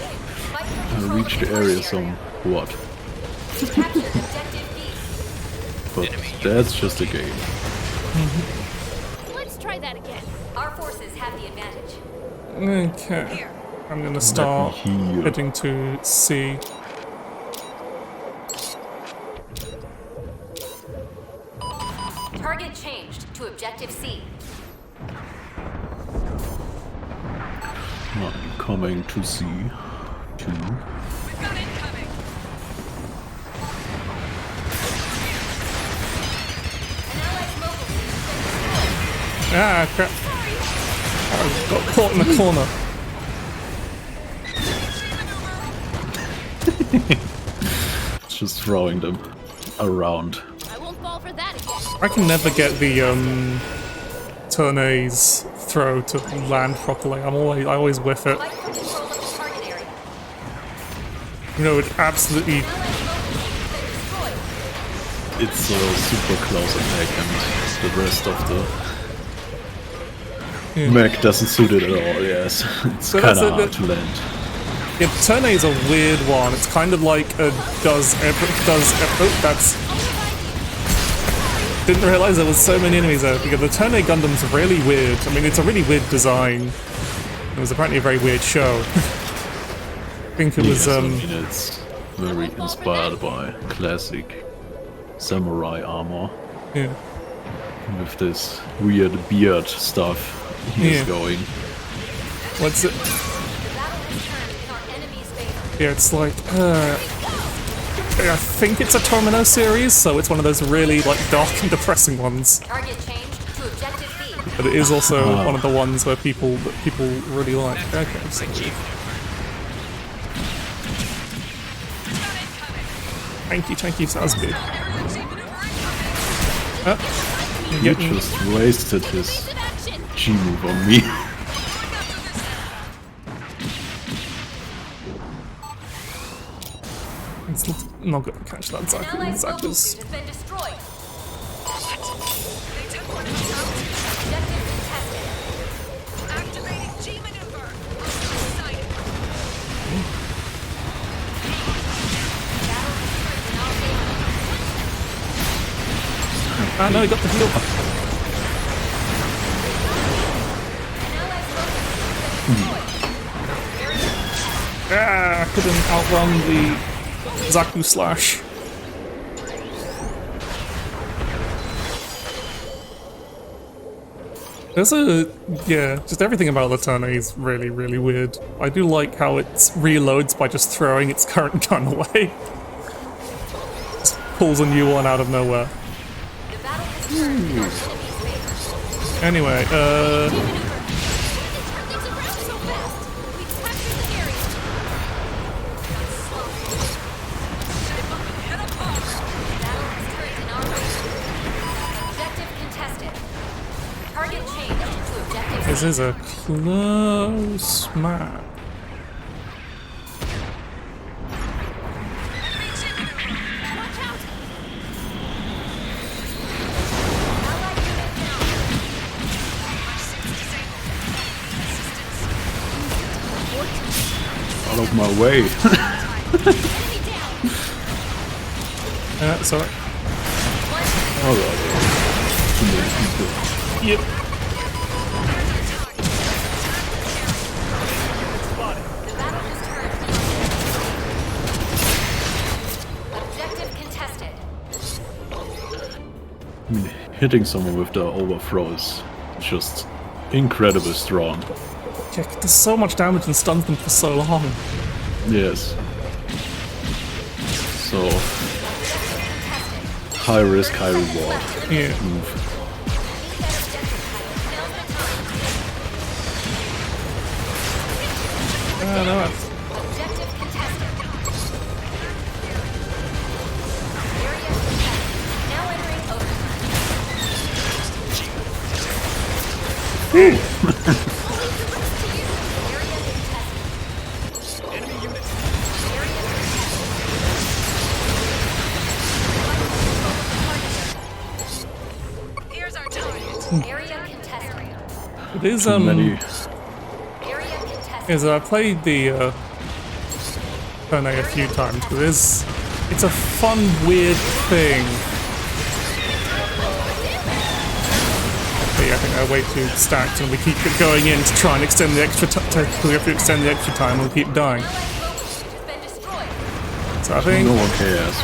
Fight for I control reach of the target area somewhat. You captured objective B. But that's just a game. Let's try that again. Our forces have the advantage. Okay. I'm gonna start heal. heading to C. Target changed to objective C. I'm coming to C2. We've got incoming. An allied mobile suit has been destroyed. Ah, crap. I got caught in the corner. Just throwing them around. I won't fall for that again. I can never get the turn A's throw to land properly. I always whiff it. Fight for control of the target area. You know, it absolutely. An allied mobile suit has been destroyed. It's super close attack and the rest of the mech doesn't suit it at all, yes. It's So kinda that's hard to land. Yeah, turn A is a weird one. It's kind of like a oh, that's. Didn't realize there was so many enemies there because the turn A Gundam's really weird. I mean, it's a really weird design. It was apparently a very weird show. I think it was Yes, I mean, it's very inspired by classic samurai armor yeah. with this weird beard stuff he's Yeah. going. What's it? The battle has turned in our enemy's favor. Yeah, it's like I think it's a Tormino series, so it's one of those really like dark and depressing ones. Target changed to objective B. But it is also one of the ones where people really like. Okay, so thank you, sounds good. He Getting, just wasted his Evasive action. G move on me. it's not gonna catch that An Zaku. allied mobile Zaku's. suit has been destroyed. They took one of us out. Objective contested. Activating G maneuver. Sighted. Battle has turned in our favor. Ah no, he got the heal. An allied mobile suit has been destroyed. Ah, I couldn't outrun the Zaku slash. Just everything about the turn A is really, really weird. I do like how it reloads by just throwing its current gun away. Just pulls a new one out of nowhere. The battle has turned in our enemy's favor. Anyway, They turn things around so fast. We captured the area. Head up home. Battle has turned in our favor. Objective contested. Target changed to objective this C. is a close map. Watch out. Allied unit down. Out of my way. Enemy down. Sorry. Alright. Too many people. Yep. The battle has turned. Objective contested. I mean, hitting someone with the overthrow is just incredibly strong. Yeah, it does so much damage and stuns them for so long. Yes. So high risk, high reward Yeah. move. That objective title. no. Objective contested. Area contested. Now entering overtime. Area contested. Enemy units. Area contested. Here's our target. Area contested. It is Too many. Area contested. Is I played the Turn A few times, but it's a fun, weird thing. But yeah, I think they're way too stacked, and we keep going in to try and extend the extra time. We have to extend the extra time, and we keep dying. Allied focus has been destroyed. So I think No one cares.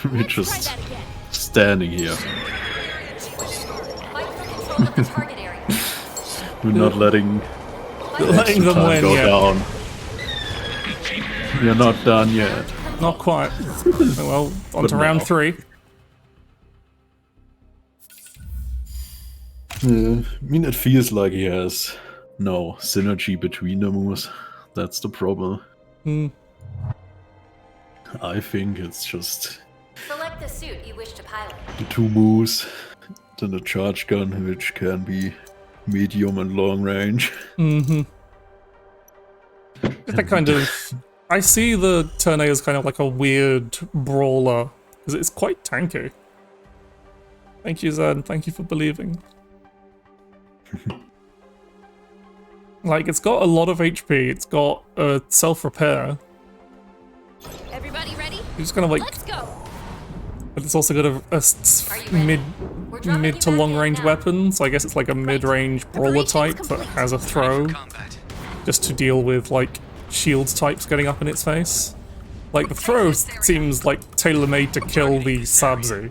We're just standing here. Fight for control of the target area. We're not letting letting them time win go yet. down. We're not done yet. Not quite. Well, on to But round now. 3. I mean, it feels like he has no synergy between the moves. That's the problem. I think it's just Select the suit you wish to pilot. the 2 moves, then the charge gun, which can be medium and long range. That kind of... I see the Turn A as kind of like a weird brawler, because it's quite tanky. Thank you, Zed. Thank you for believing. Like, it's got a lot of HP, it's got self-repair. Everybody ready? It's kind of like... Let's go. But it's also got Are you ready? We're dropping mid you to back long in range now. weapon, so I guess it's like a mid-range brawler type that has a throw, Combat. just to deal with like shield types getting up in its face. Like the throw seems like tailor-made to kill the Sabzi.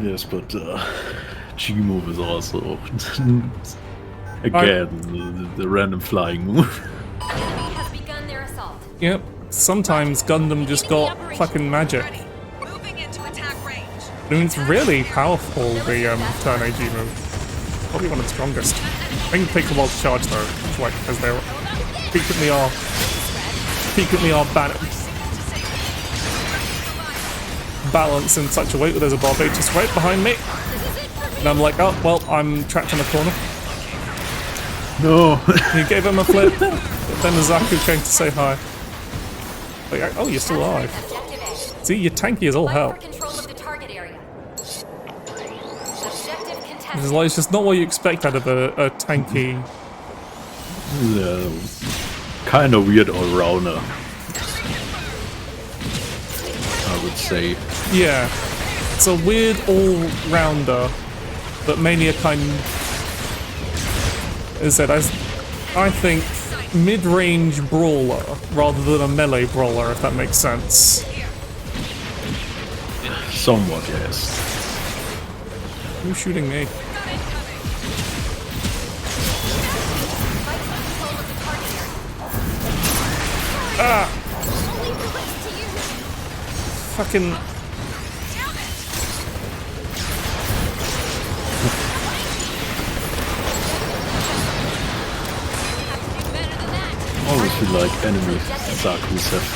Yes, but G move is also again the random flying move. Enemy has begun their assault. Yep. Sometimes Gundam just got fucking magic. Ready. Moving into attack range. I mean, it's really powerful, the Turn A G move. Probably one of the strongest. I think it takes a while to charge though, like because they're frequently are balanced in such a way that there's a Barbatus right behind me, and I'm like, oh well, I'm trapped in a corner. No, You gave him a flip, but then Zaku came to say hi. Like, oh, you're still alive. Objective A. See, you're tanky as all Fight hell. for control of the target area. Objective contested. It's just not what you expect out of a tanky. kind of weird all-rounder, I would say. Yeah, it's a weird all-rounder, but mainly a kind. As I said, I think mid-range brawler rather than a melee brawler, if that makes sense. Somewhat, yes. Who's shooting me? Ah! Fucking. I always feel like enemy Zakus have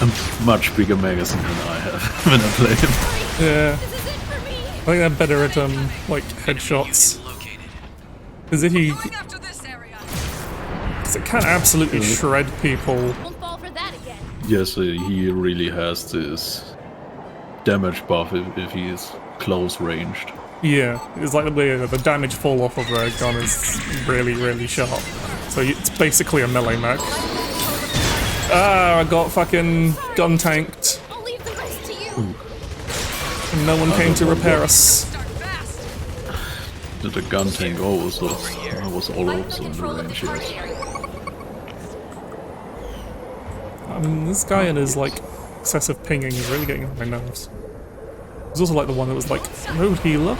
a much bigger magazine than I have when I play him. Yeah. I think they're better at like headshots. Located. Because if he, Going after this area. because it can absolutely shred people. Won't fall for that again. Yes, he really has this damage buff if he is close ranged. Yeah, it's like the damage fall off of the gun is really, really sharp. So it's basically a melee mech. Ah, I got fucking gun tanked. I'll leave the rest to you. And no one came to repair us. Start fast. Did the gun tank also? I was all Fight for also in the control of the range, target yes. area. This guy and his like excessive pinging is really getting on my nerves. There's also like the one that was like, no healer.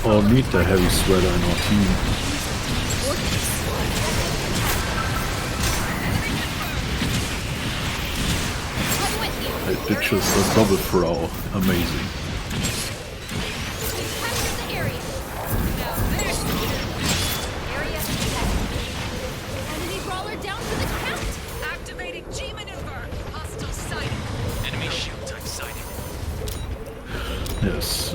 We all need the heavy sweater in our team. I'm with you. It did just a double throw. Amazing. Yes,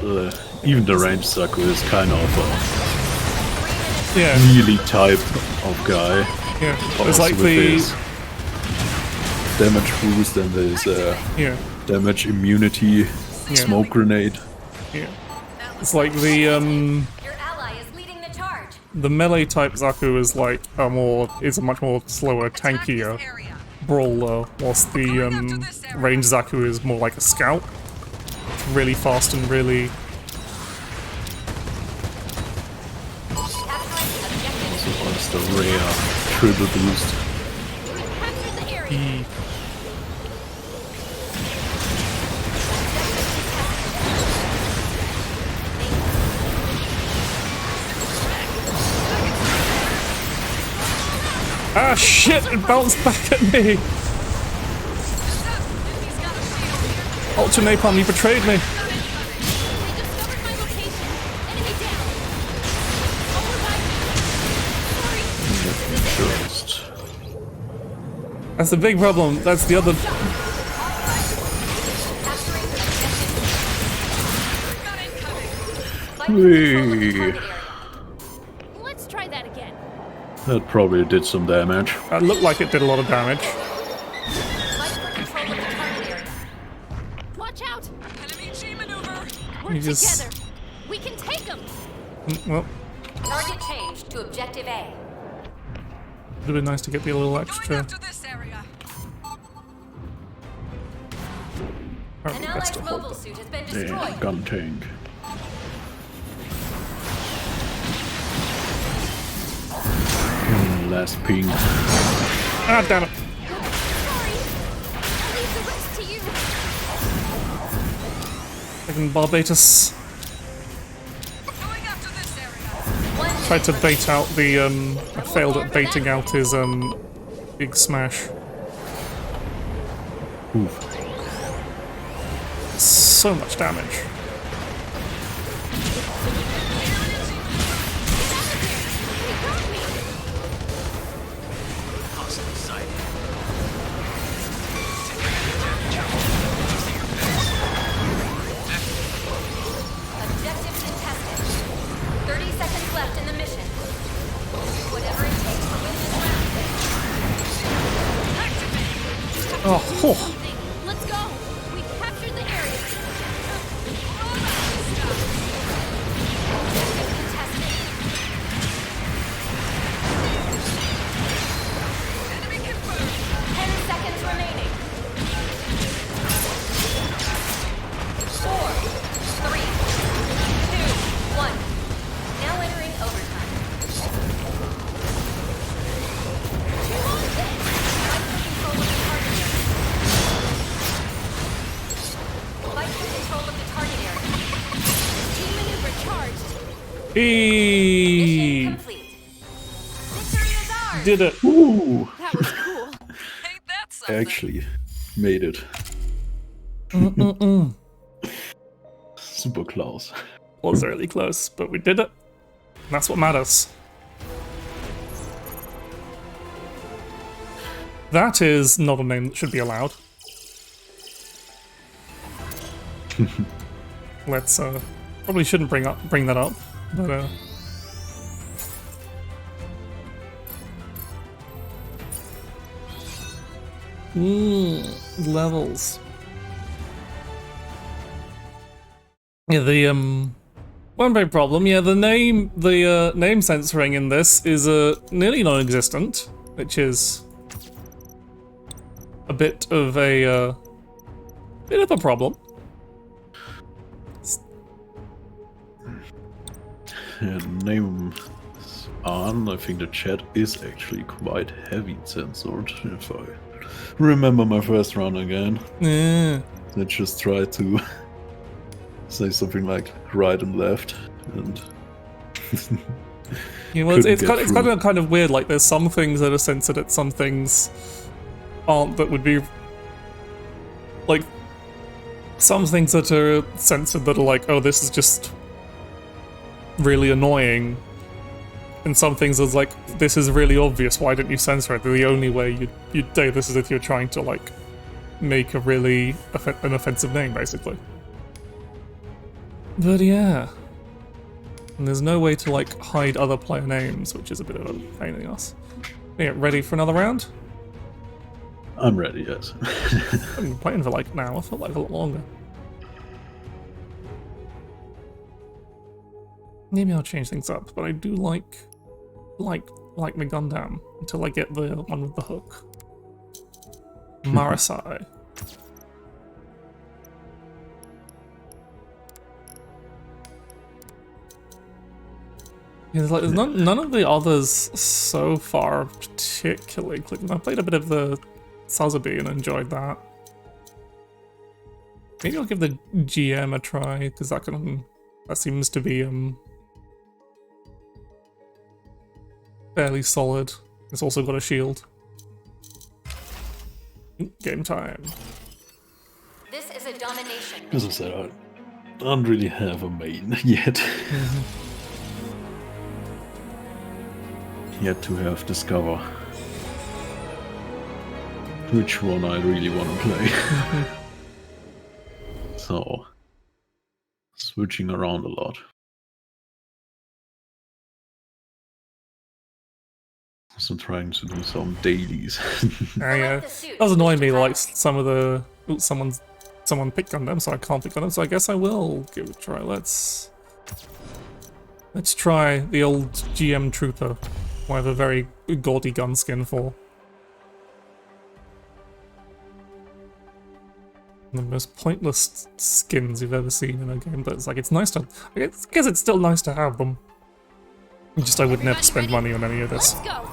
even the range Zaku is kind of a Yeah, melee type of guy. yeah. It's Also like with the his damage boost and his yeah, damage immunity smoke grenade. yeah. It's like the Your ally is leading the charge. melee type Zaku is like a much more slower, Attack this tankier area. brawler, whilst the range Zaku is more like a scout. Really fast and really So what's the rare triple boost? Capture the area. ah shit! It bounced back at me. Ultra Napalm, you betrayed me. They discovered my location. Enemy down. I'll revive you. Sorry. Just That's the big problem. That's the other. Whee. Let's try that again. That probably did some damage. That looked like it did a lot of damage. Fight for control of the target area. Watch out. Enemy G maneuver. We're You just- together. We can take them. Well, Target changed to objective A. would have been nice to get the little Going extra. after this area. Probably An best allied to hold mobile them. suit has been Damn, destroyed. gun tank. Last ping. Ah, damn it. Sorry. I'll leave the rest to you. Fucking Barbatus Going after this area. tried to bait out the I failed at baiting out his big smash. Oof. So much damage. Hostile sighted. Objectives contested. 30 seconds left in the mission. Whatever it takes to win this round. Oh, oh. Something. Let's go. We captured the area. Objective contested. Enemy confirmed. 10 seconds remaining. 4, 3, 2, 1. Now entering overtime. Fight for control of the target area. Team maneuver charged. Eee, Mission complete. Victory is ours. did it. Ooh, That was cool. Ain't that something? actually made it. Super close. Was really close, but we did it. And that's what matters. That is not a name that should be allowed. Let's probably shouldn't bring that up, but levels. Yeah, the one big problem. Yeah, the name censoring in this is nearly non-existent, which is a bit of a problem. And name on, I think the chat is actually quite heavy censored, if I remember my first run again. Yeah. I just tried to say something like right and left, and Yeah, well, it's Couldn't kind of weird. Like, there's some things that are censored, and some things aren't. That would be like some things that are censored that are like, oh, this is just really annoying, and some things is like, this is really obvious. Why didn't you censor it? The only way you'd say this is if you're trying to like make a really an offensive name, basically. But yeah. And there's no way to like hide other player names, which is a bit of a pain in the ass. Yeah, ready for another round? I'm ready, yes. I've been playing for like an hour, I felt like a lot longer. Maybe I'll change things up, but I do like the Gundam until I get the one with the hook. Marasai. Yeah, there's none of the others so far particularly clicking. I played a bit of the Sazabi and enjoyed that. Maybe I'll give the GM a try because that seems to be fairly solid. It's also got a shield. Game time. This is a domination. As I said, I don't really have a main yet. Yet to have discover which one I really want to play. So, switching around a lot. Also trying to do some dailies. Yeah, it does annoy me like some of the someone picked Gundam, so I can't pick Gundam. So I guess I will give it a try. Let's try the old GM Trooper, who I have a very gaudy gun skin for. The most pointless skins you've ever seen in a game, but it's like it's nice to. I guess it's still nice to have them. Just I would never spend money on any of this. Let's go.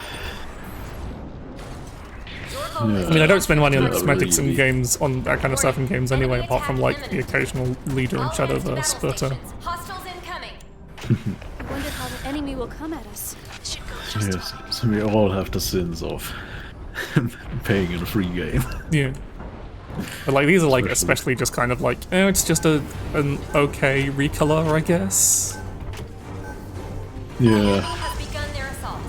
Yeah, I mean, I don't spend money on cosmetics really. in games, on that kind of stuff in games anyway, apart from like the occasional leader in Shadowverse. But Hostiles incoming. I wonder how the enemy will come at us. Should go just yes, so we all have the sins of paying in a free game. yeah. But like these are like especially just kind of like, oh, it's just an okay recolor, I guess. Yeah, Has begun their assault.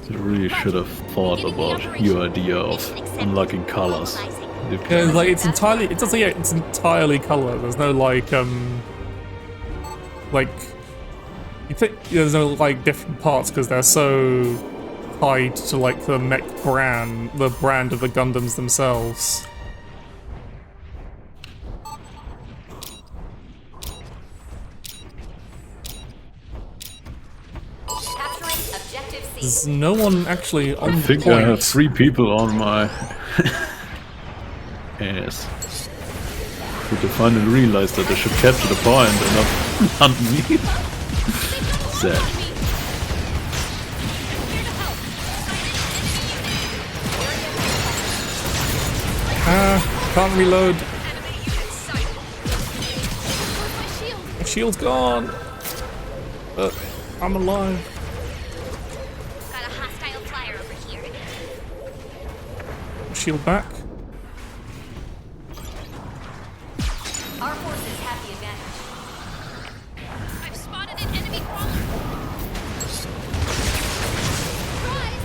you really should have thought about your idea of unlocking colors. Yeah, like it's entirely, it doesn't. Yeah, it's entirely color. There's no like you think there's no like different parts because they're so tied to like the mech brand, the brand of the Gundams themselves. Capturing objective C. There's no one actually on I think point. I have 3 people on my ass. But I finally realized that I should capture the point and not hunt me. Sad. Can't reload. Enemy unit sighted. my shield. My shield's gone. But I'm alive. Got a hostile flyer over here. Shield back. Our forces have the advantage. I've spotted an enemy crawler. Surprise!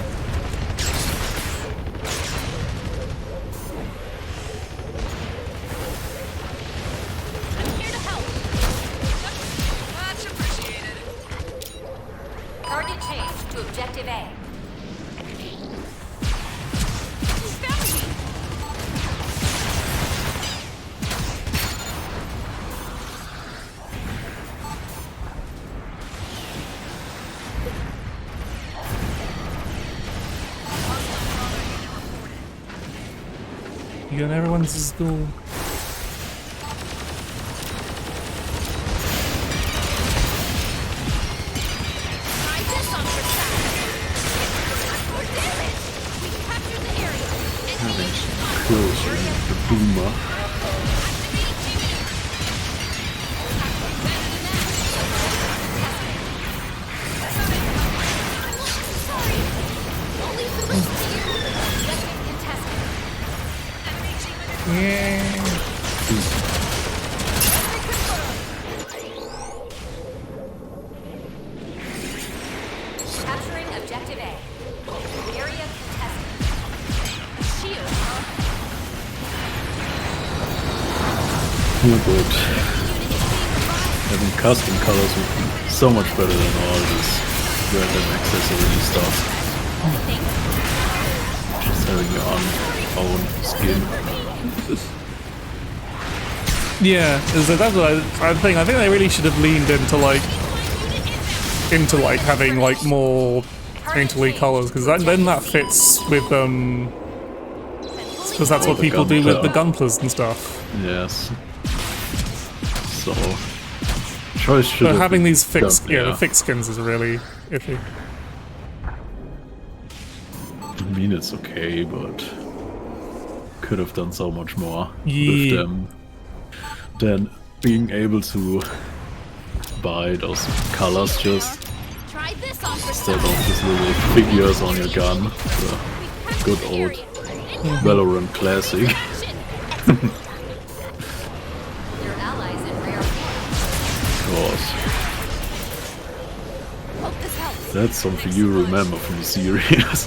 I'm here to help. Much appreciated. Target change to objective A. He found me. You and everyone's to school. Try this on for size. More damage. We captured the area. Enemy Closer, the boomer. sorry. I'll leave the rest to you. Objective contested. Enemy team in Yeah. Capturing objective A. Area contested. Shield. Oh, good. Unit is being revived. Having custom colors would be so much better than all this random accessory stuff. Just having your own skin. Yeah, that's what I think. I think they really should have leaned into having like more painterly colors, because then that fits with because that's what people do with the gunplers and stuff. Yes. So choice should But have having been these fixed, done, the fixed skins is really iffy. I mean, it's okay, but could have done so much more with Yeah. them than being able to buy those colors just Try this on for instead size. of these little figures on your gun. The good old Valorant classic. Your allies in rare form. Of course. Hope this helps. That's something you remember from the series.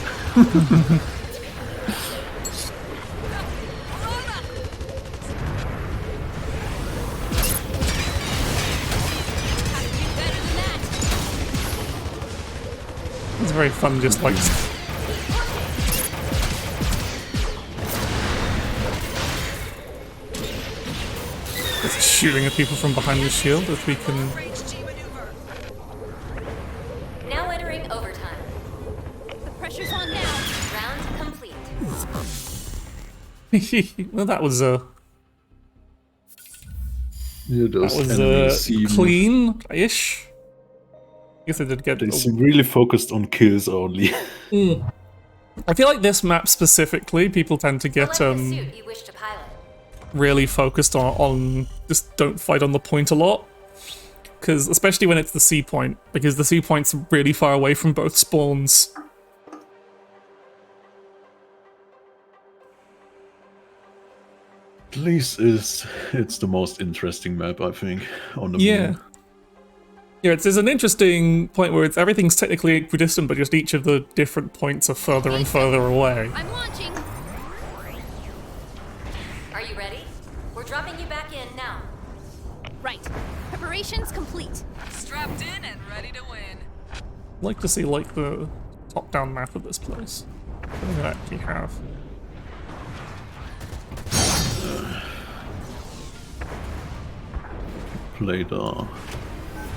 Better than that. It's very fun, just like just shooting at people from behind the shield if we can. HG maneuver. Now entering overtime. The pressure's on now. Round complete. Well, that was Yeah, those that enemies was seem, clean-ish. I guess I did get. they seem really focused on kills only. I feel like this map specifically, people tend to get Select the suit you wish to pilot. really focused on just don't fight on the point a lot. Because especially when it's the C point, because the C point's really far away from both spawns. At least it's the most interesting map, I think, on the Yeah. moon. Yeah, it's an interesting point where everything's technically equidistant, but just each of the different points are further and further away. I'm launching. Are you ready? We're dropping you back in now. Right. Preparations complete. Strapped in and ready to win. I'd like to see like the top-down map of this place. What do we actually have? Play the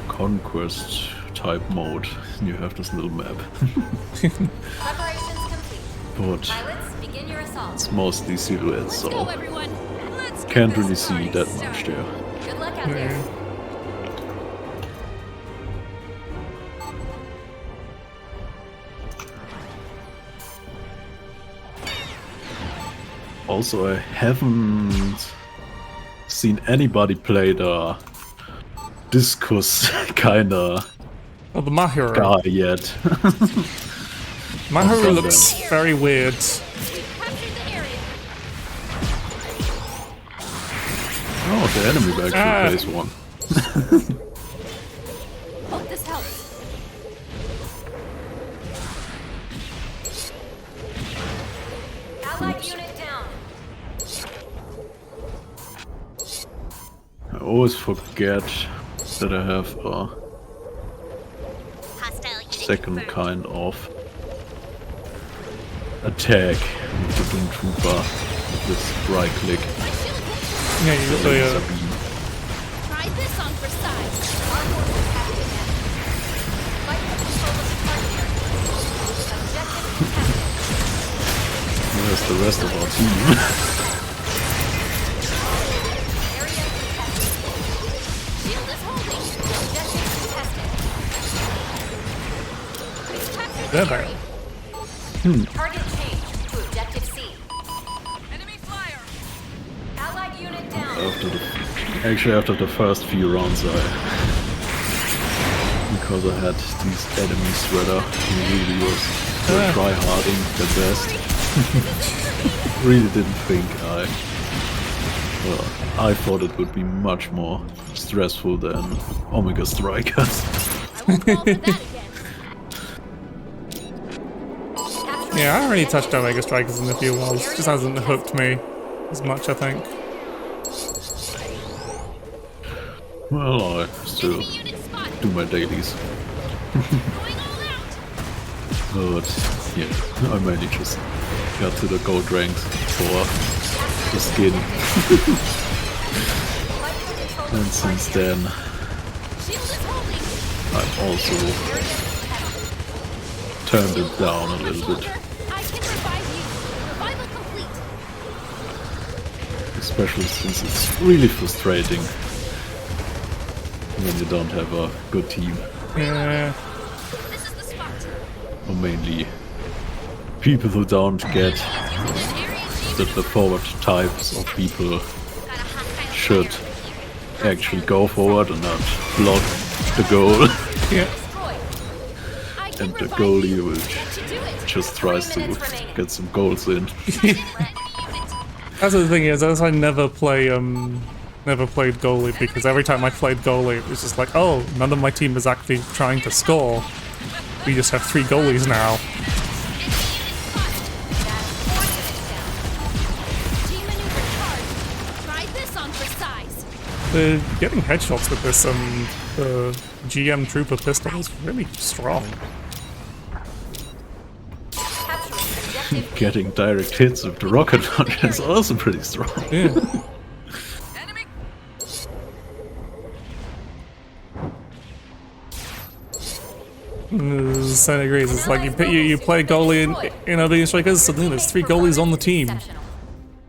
conquest type mode. You have this little map. Preparations complete. But Pilots, begin your assault. it's mostly silhouettes, Go, so everyone. Let's get can't this really see party that much started. there. Good luck out there. Also, I haven't seen anybody play the discus kinda Oh, the Mahiru. guy yet. Mahiru Gundam. looks very weird. Captured the area. Oh, the enemy actually plays one. Hope this helps. Allied unit down. I always forget that I have a Hostile unit second confirmed. kind of attack with the Doom Trooper with this right click. Yeah, you got the Laser beam. Try this on for size. Our forces have the advantage. Fight for control of the target area. Objective contested. Where's the rest of our team? Area contested. Shield is holding. Objective contested. We've captured There the they area. Target changed to objective C. Enemy flyer. Allied unit down. After the first few rounds, because I had these enemies sweater, he really was try-harding the best. Really didn't think I thought it would be much more stressful than Omega Strikers. I won't fall for that again. Capturing Yeah, I haven't really touched Omega Strikers in a few while. It just hasn't hooked me as much, I think. Well, I still Enemy unit spotted. do my dailies. Going all out. But yeah, I mainly just got to the gold ranks for the skin. And since then, Shield is holding. I've also turned it down a little bit. I can revive you. Revival complete. Especially since it's really frustrating when you don't have a good team. Yeah. This is the spot. Or mainly people who don't get that the forward types of people should actually go forward and not block the goal. Yeah. I can And the revive goalie you. will Won't you do it? just tries to get some goals in. That's the thing is, as I never played goalie because every time I played goalie, it was just like, oh, none of my team is actually trying to score. We just have 3 goalies now. G-maneuver charged. Try this on for size. Getting headshots with this GM Trooper pistol is really strong. Capturing objective. Getting direct hits with the rocket launcher is also pretty strong. Yeah. Enemy. Sen agrees. It's like you play goalie in Elite Strikers, suddenly there's 3 goalies on the team. Exceptional.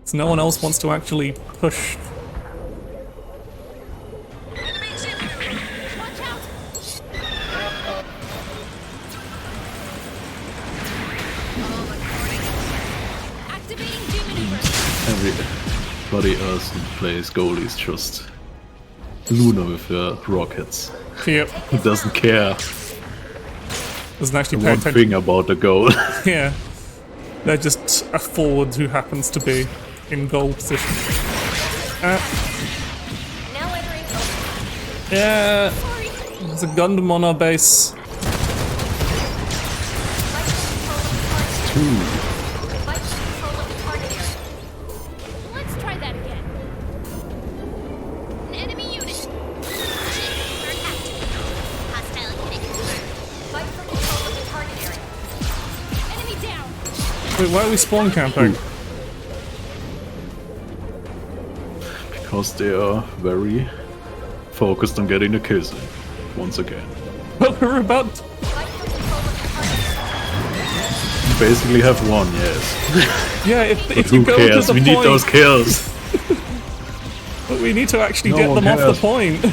So no one else wants to actually push. Enemy G-maneuver. Watch out. Activating G-maneuver. Everybody else who plays goalie is just Luna with her rockets. Yep. Who doesn't care Doesn't actually pay one attention. thing about the goal. Yeah. They're just a forward who happens to be in goal position. Now entering open. Yeah. There's a Gundam on our base. Two. Fight for control of the target area. Let's try that again. An enemy unit. G-maneuver active. Hostile unit confirmed. Fight for control of the target area. Enemy down. Wait, why are we spawn camping? Because they are very focused on getting the kills in. Once again. But we're about. Fight for control of the target area. You basically have one, yes. Yeah, if But you who go cares? to the We point, need those kills. but we need to actually No get one them off cares. the point.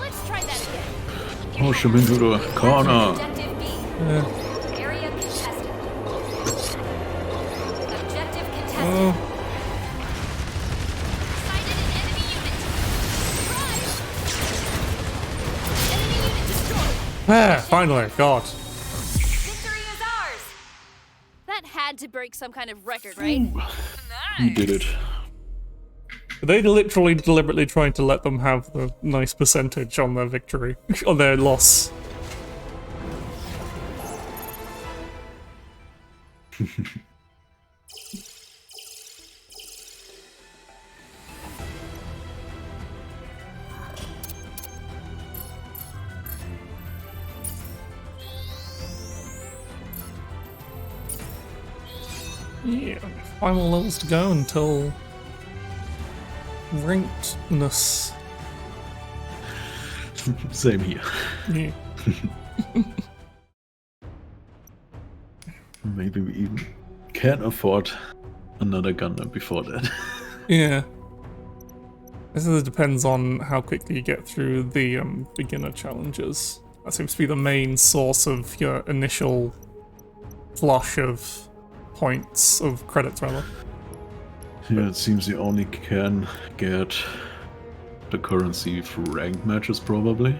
Let's try that again. Push him into the corner. Objective B. Area contested. Objective contested. Oh, Sighted an enemy unit. Drive. Enemy unit destroyed. finally, God. Victory is ours. That had to break some kind of record, right? We did it. They literally deliberately trying to let them have the nice percentage on their victory, on their loss. Yeah, 5 more levels to go until rankedness. Same here. Yeah. Maybe we even can afford another Gundam before that. Yeah. This depends on how quickly you get through the beginner challenges. That seems to be the main source of your initial flush of points, of credits rather. Yeah, it seems you only can get the currency through ranked matches, probably.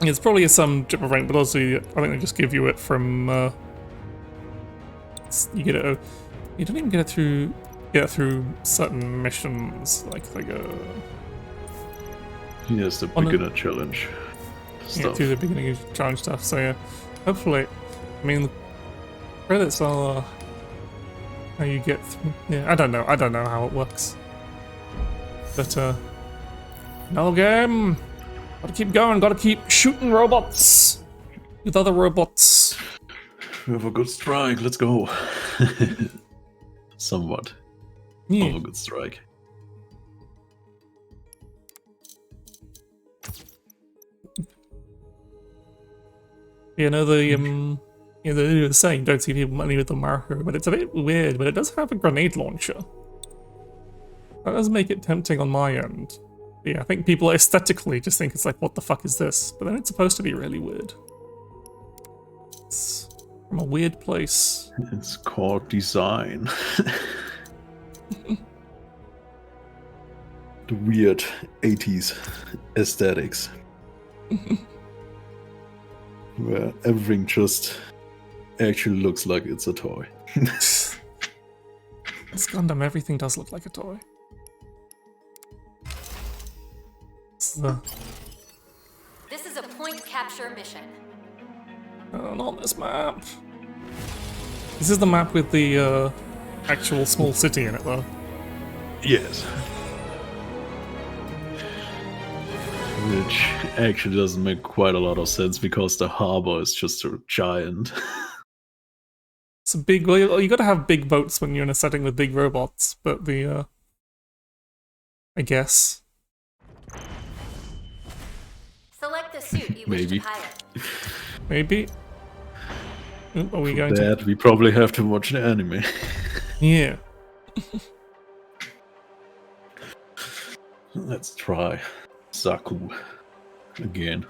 It's probably some type of rank, but also I think they just give you it from. You get it. You don't even get it through. Get it through certain missions, like they go. Yes, the On the- beginner challenge Yeah, stuff. through the beginning of challenge stuff. So yeah, hopefully, I mean, the credits are how you get through. Yeah, I don't know how it works. But, no game. Gotta keep going, gotta keep shooting robots with other robots. We have a good strike, let's go. Somewhat Yeah. of a good strike. You know, they were saying don't see people money with the marker, but it's a bit weird, but it does have a grenade launcher. That does make it tempting on my end. Yeah, I think people aesthetically just think it's like, what the fuck is this? But then it's supposed to be really weird. It's from a weird place. It's called design. The weird 80s aesthetics. Where everything just actually looks like it's a toy. This Gundam, everything does look like a toy. So, This is a point capture mission. not this map. This is the map with the actual small city in it, though. Yes. Which actually doesn't make quite a lot of sense because the harbor is just a giant. It's a big. Well, you gotta have big boats when you're in a setting with big robots, but the I guess. Select the suit you wish Maybe. to hire. Maybe. Oop, are we going to? That we probably have to watch the anime. Yeah. Let's try Zaku again.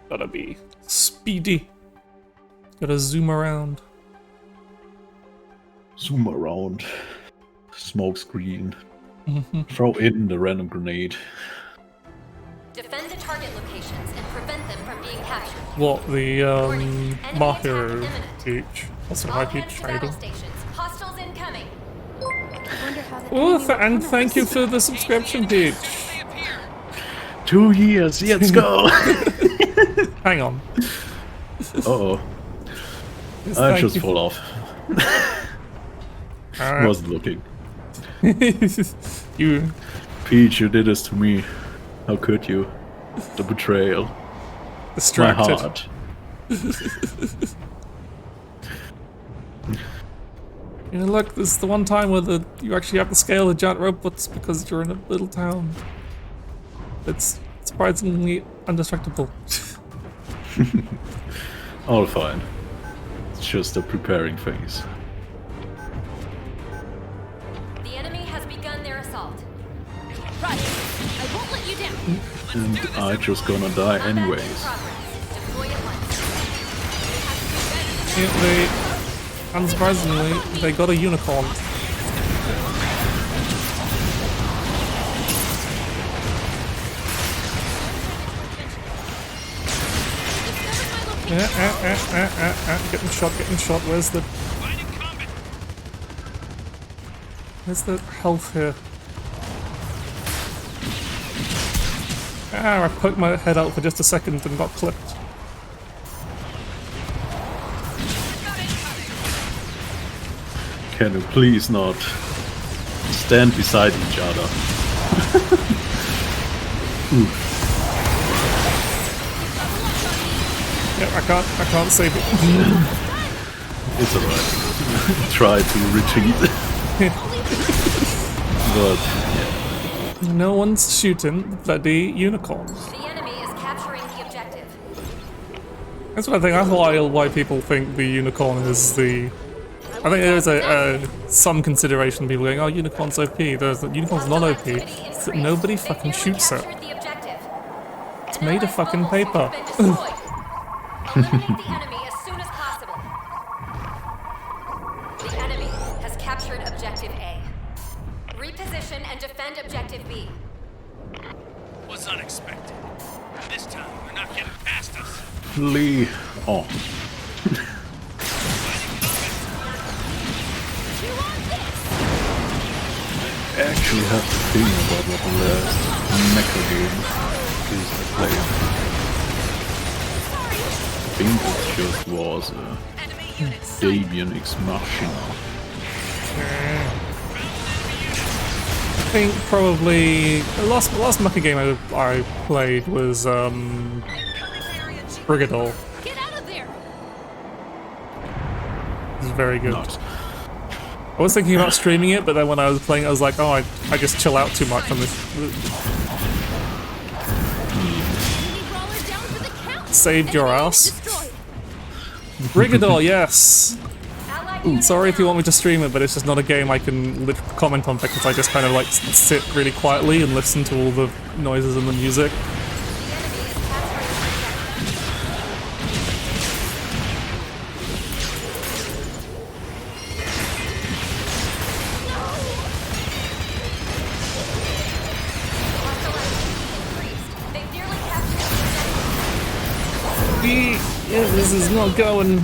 Gotta be speedy. Gotta zoom around. Zoom around. Smoke screen. Throw in the random grenade. Defend the target locations and prevent them from being captured. What the Warning, enemy Mahiru attack imminent. beach? Also, All my hands beach to battle trading. stations. Hostiles incoming. Oh, and thank you for the subscription, Peach. They appear. 2 years, let's go! Hang on. Uh-oh. Yes, I thank just you. fall off. Alright. Wasn't looking. You. Peach, you did this to me. How could you? The betrayal. My Distracted. heart. You know, look, this is the one time where you actually have to scale the giant robots because you're in a little town. It's surprisingly indestructible. All fine. It's just a preparing phase. The enemy has begun their assault. Right. I won't let you down. And I just gonna die Combat in anyways. progress. Deploy at once. Yeah, unsurprisingly, they got a unicorn. Getting shot. Where's the health here? I poked my head out for just a second and got clipped. Can you please not stand beside each other? Yeah, I can't save it. It's alright. Try to retreat. But No one's shooting the bloody unicorn. The enemy is capturing the objective. That's what I think. That's why people think the unicorn is the. I think there's some consideration. People going, "Oh, unicorn's OP." There's unicorn's not OP. It's that nobody fucking shoots it. It's made of fucking paper. Eliminate the enemy as soon as possible. The enemy has captured objective A. Reposition and defend objective B. Was unexpected. This time, they're not getting past us. flee on. Actually have to think about what the last mecha game is I played. I think it just was Davian Ex Machina. think probably the last mecha game I played was Brigador. Get out of there! It was very good. Not. I was thinking about streaming it, but then when I was playing, I was like, oh, I just chill out too much on this. Enemy brawler down for the count! Saved your Enemy unit ass. destroyed. Brigador, yes. Allied unit Sorry if you down. want me to stream it, but it's just not a game I can comment on because I just kind of like sit really quietly and listen to all the noises and the music. The enemy is capturing increased. They've nearly captured the objective. Yeah, this is not going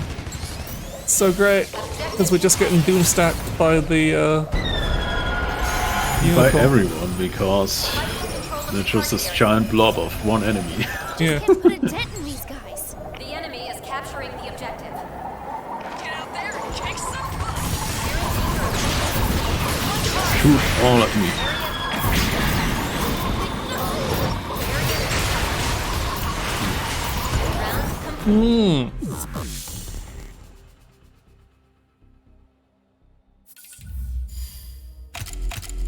so great because we're just getting doom stacked by the By unicorn. everyone, because they're just this giant blob of one enemy. Yeah. Can't put a dent in these guys. The enemy is capturing the objective. Get out there and kick some butt. Shoot all at me.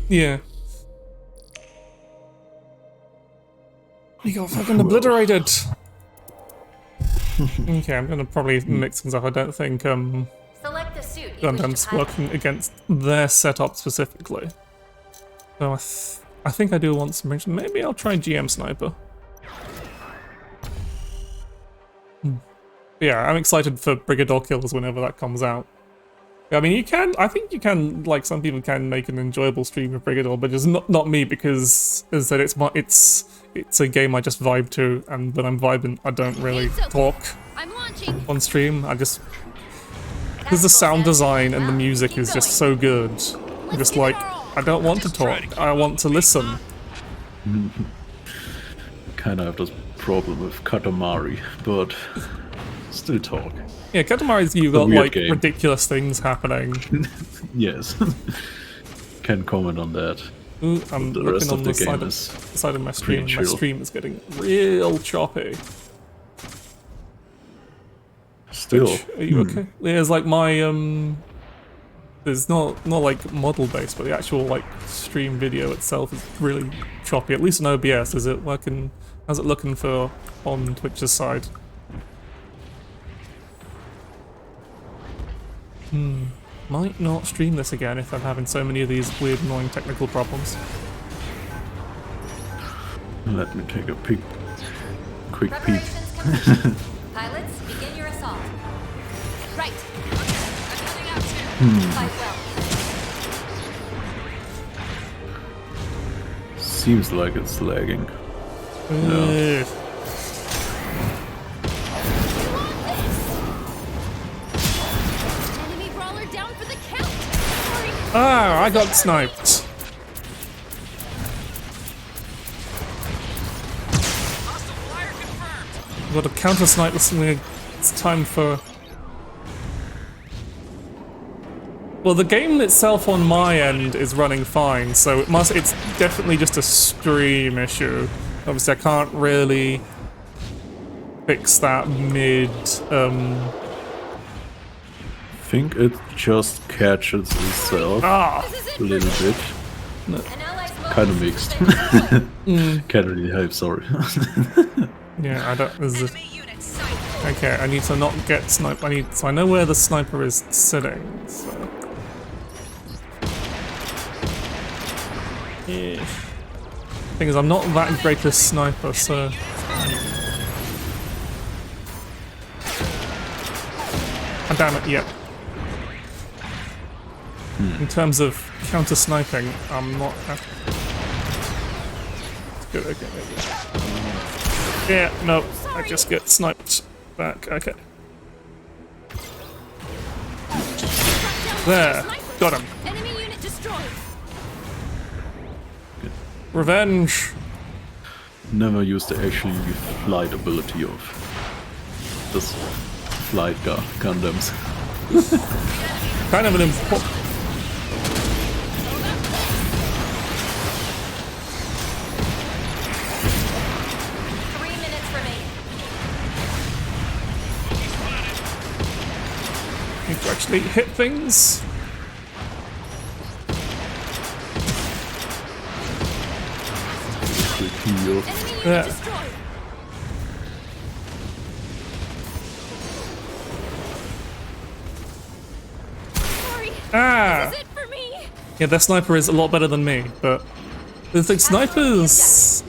Yeah. We got fucking obliterated. Okay, I'm gonna probably mix things up. I don't think Select the suit you wish to Gundam's pilot. working against their setup specifically. So I think I do want some mention. Maybe I'll try GM Sniper. Yeah, I'm excited for Brigador kills whenever that comes out. I mean, I think you can, like, some people can make an enjoyable stream of Brigador, but just not me, because, as I said, it's a game I just vibe to, and when I'm vibing, I don't really It's okay. talk I'm launching. on stream. I just, because the sound design and the music is just so good. I'm just like, I don't want to talk, I want to listen. Kind of have this problem with Katamari, but still talk. Yeah, Katamari's, you've got, weird like, game. ridiculous things happening. Yes. Can comment on that. Ooh, I'm The looking rest on of the the game side of, is side of my stream, and my chill. stream is getting real choppy. Still. Are you okay? Yeah, it's like my there's not like model based, but the actual like stream video itself is really choppy. At least in OBS. Is it working? How's it looking for on Twitch's side? Might not stream this again if I'm having so many of these weird, annoying technical problems. Let me take a quick peek. Preparations complete. Pilots, begin your assault. Right. I'm heading out too. Fight well. Seems like it's lagging. Ugh. Enemy brawler down for the count. Sorry. Ah, I got sniped. Hostile flyer confirmed. Got a counter snipe. It's time for. Well, the game itself on my end is running fine, so it's definitely just a stream issue. Obviously, I can't really fix that mid. I think it just catches itself a little bit. An allied smoke Kind of is mixed. within Can't really help, sorry. Yeah, I don't. This is, Enemy unit sighted. okay, I need to not get sniped. So I know where the sniper is sitting. So. Yeah. Thing is, I'm not that great a sniper, so. Oh, damn it! Yep. In terms of counter sniping, I'm not. Good. Okay. There we go. Yeah. No. I just get sniped back. Okay. There. Got him. Enemy unit destroyed. Revenge. Never used the actually flight ability of this flight Gundams. Kind of an important. actually hit things. Quick heal. Enemy unit Yeah. destroyed. Sorry, Ah! this is it for me. Yeah, their sniper is a lot better than me, but the thing, snipers.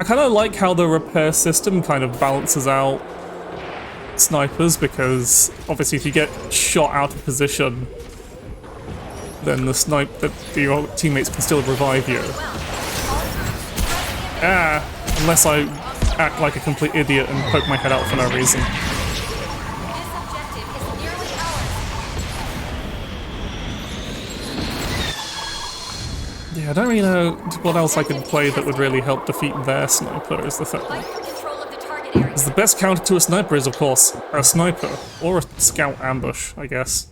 I kind of like how the repair system kind of balances out snipers, because obviously if you get shot out of position, then your teammates can still revive you. Ah, unless I act like a complete idiot and poke my head out for no reason. This objective is nearly ours. Yeah, I don't really know what else I could play that would really help defeat their sniper, is the thing. Fight for control of the target area. The best counter to a sniper is, of course, a sniper. Or a scout ambush, I guess.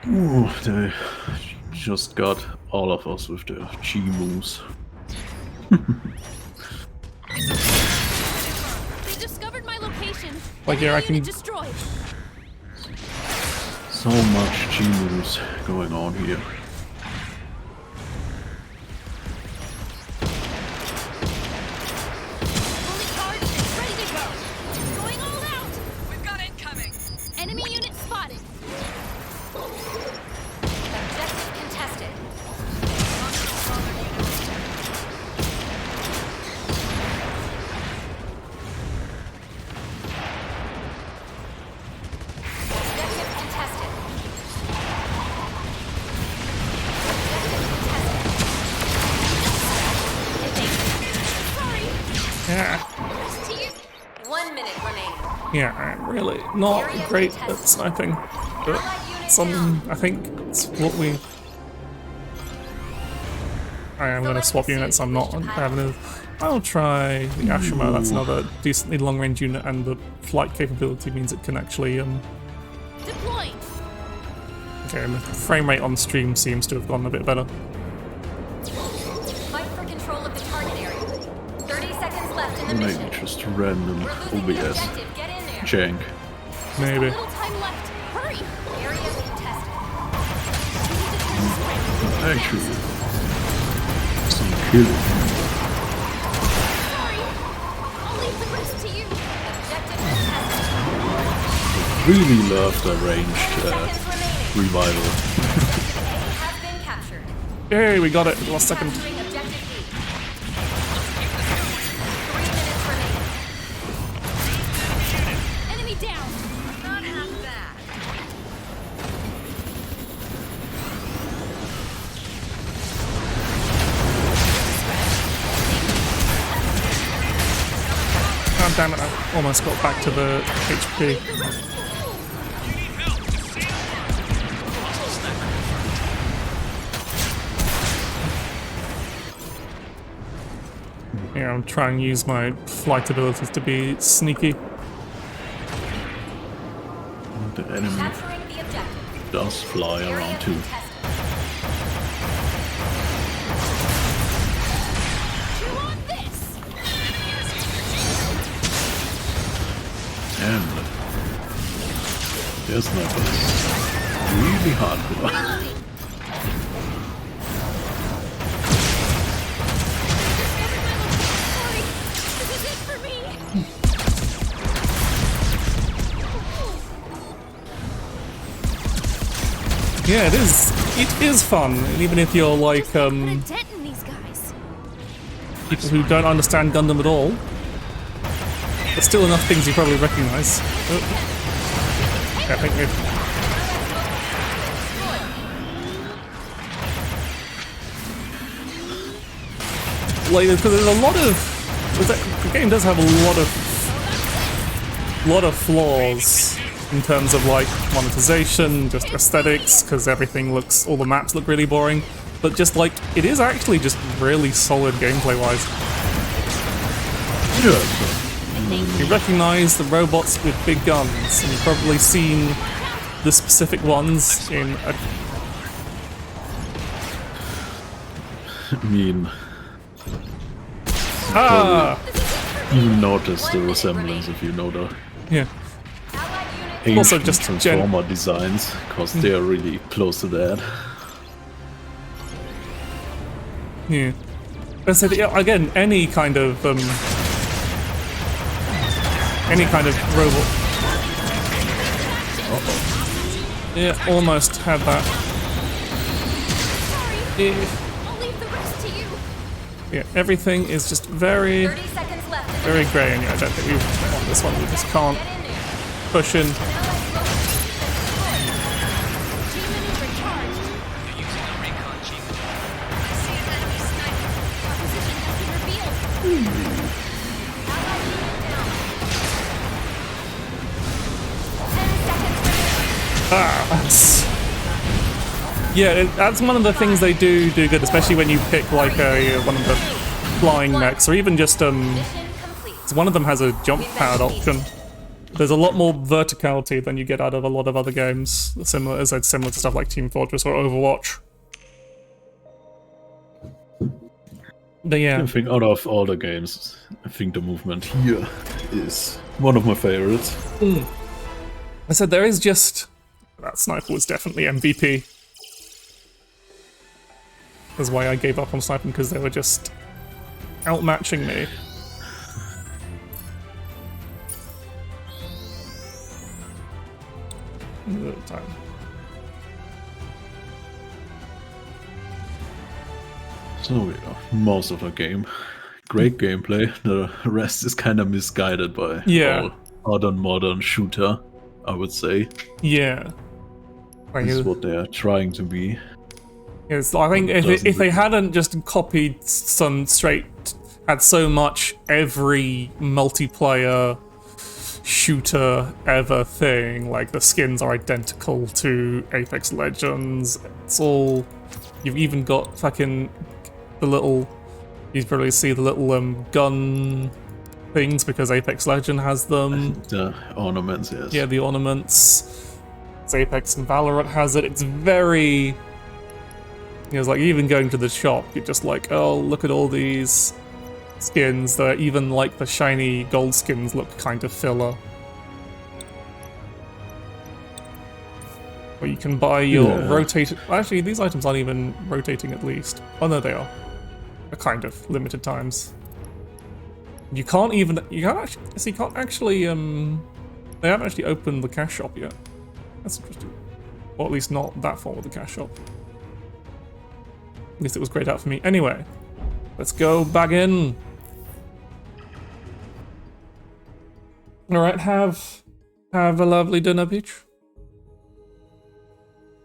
Ooh, they just got all of us with their Chi moves. They discovered my location. Like, yeah, I Enemy unit can- destroyed. So much Chi moves going on here. Fully charged and ready to go. Going all out. We've got incoming. Enemy unit spotted. Objective contested. Objective contested. Sorry. Yeah, To you. 1 minute remaining. yeah, I'm really not great at sniping. But I think it's what we... I am going to swap units, I'm not having a... I'll try the Ashima, that's another decently long-range unit, and the flight capability means it can actually... Deploying. Okay, and the frame rate on stream seems to have gone a bit better. Fight for control of the target area. 30 seconds left in the Maybe mission. just random We're losing the OBS objective. Get in there. jank. Maybe. Little time left. Hurry. Area contested. Actually, some killing. Sorry. I'll leave the rest to you. Objective contested. Really love the ranged Seconds remaining. revival. Objective A has been captured. Yay, we got it, last second. Capturing objective B. 3 minutes remaining. Enemy down. Not half bad. God damn it, I almost got back to the HP. Yeah, I'm trying to use my flight abilities to be sneaky. The enemy Capturing the objective. does fly Area around too. contested. Chew on this. And there's nothing really hardcore. Sorry. This is it for me. Yeah, it is. It is fun, and even if you're like Put a dent in these guys. people who don't understand Gundam at all, there's still enough things you probably recognize. Oh. I think we've... Like, because there's a lot of... The game does have a lot of flaws in terms of like monetization, just aesthetics, because everything looks, all the maps look really boring. But just like, it is actually just really solid gameplay-wise. Yeah, You recognize the robots with big guns, and you've probably seen the specific ones in a... I mean, Ah! you notice the resemblance if you know the Yeah. Allied units Also ancient just Transformer designs, because they are really close to that. Yeah. But so, yeah, again, any kind of robot. Yeah, almost had that. Yeah. I'll leave the rest to you. Yeah, everything is just very, 30 seconds left. very grey, and yeah, I don't think we want this one. We just can't Get in there. push in. G-maneuver charged. They're using the recon G. I see an enemy sniper. Our position has been revealed. Allied unit down. 10 seconds remaining. Yeah, that's one of the things they do good, especially when you pick like one of the flying mechs, or even just Mission complete. one of them has a jump pad option. There's a lot more verticality than you get out of a lot of other games, similar to stuff like Team Fortress or Overwatch. But yeah, I think out of all the games, I think the movement here is one of my favorites. I said there is just that sniper was definitely MVP. That's why I gave up on sniping, because they were just outmatching me. Time. So yeah, most of the game, great gameplay. The rest is kind of misguided by Yeah. all modern shooter, I would say. Yeah. Like, This is what they are trying to be. yes, I think if they hadn't just copied had so much every multiplayer shooter ever thing, like the skins are identical to Apex Legends, it's all, you've even got fucking the little, you probably see the little gun things because Apex Legend has them. The ornaments, yes. Yeah, the ornaments. It's Apex and Valorant has it. It's very, it's like even going to the shop, you're just like, oh, look at all these skins that even like the shiny gold skins look kind of filler. Or you can buy your rotated. Actually, these items aren't even rotating at least. Oh no, they are. They're kind of limited times. You can't actually. They haven't actually opened the cash shop yet. That's interesting. Or at least not that far with the cash shop. At least it was grayed out for me. Anyway, let's go back in. Alright, have a lovely dinner, Peach.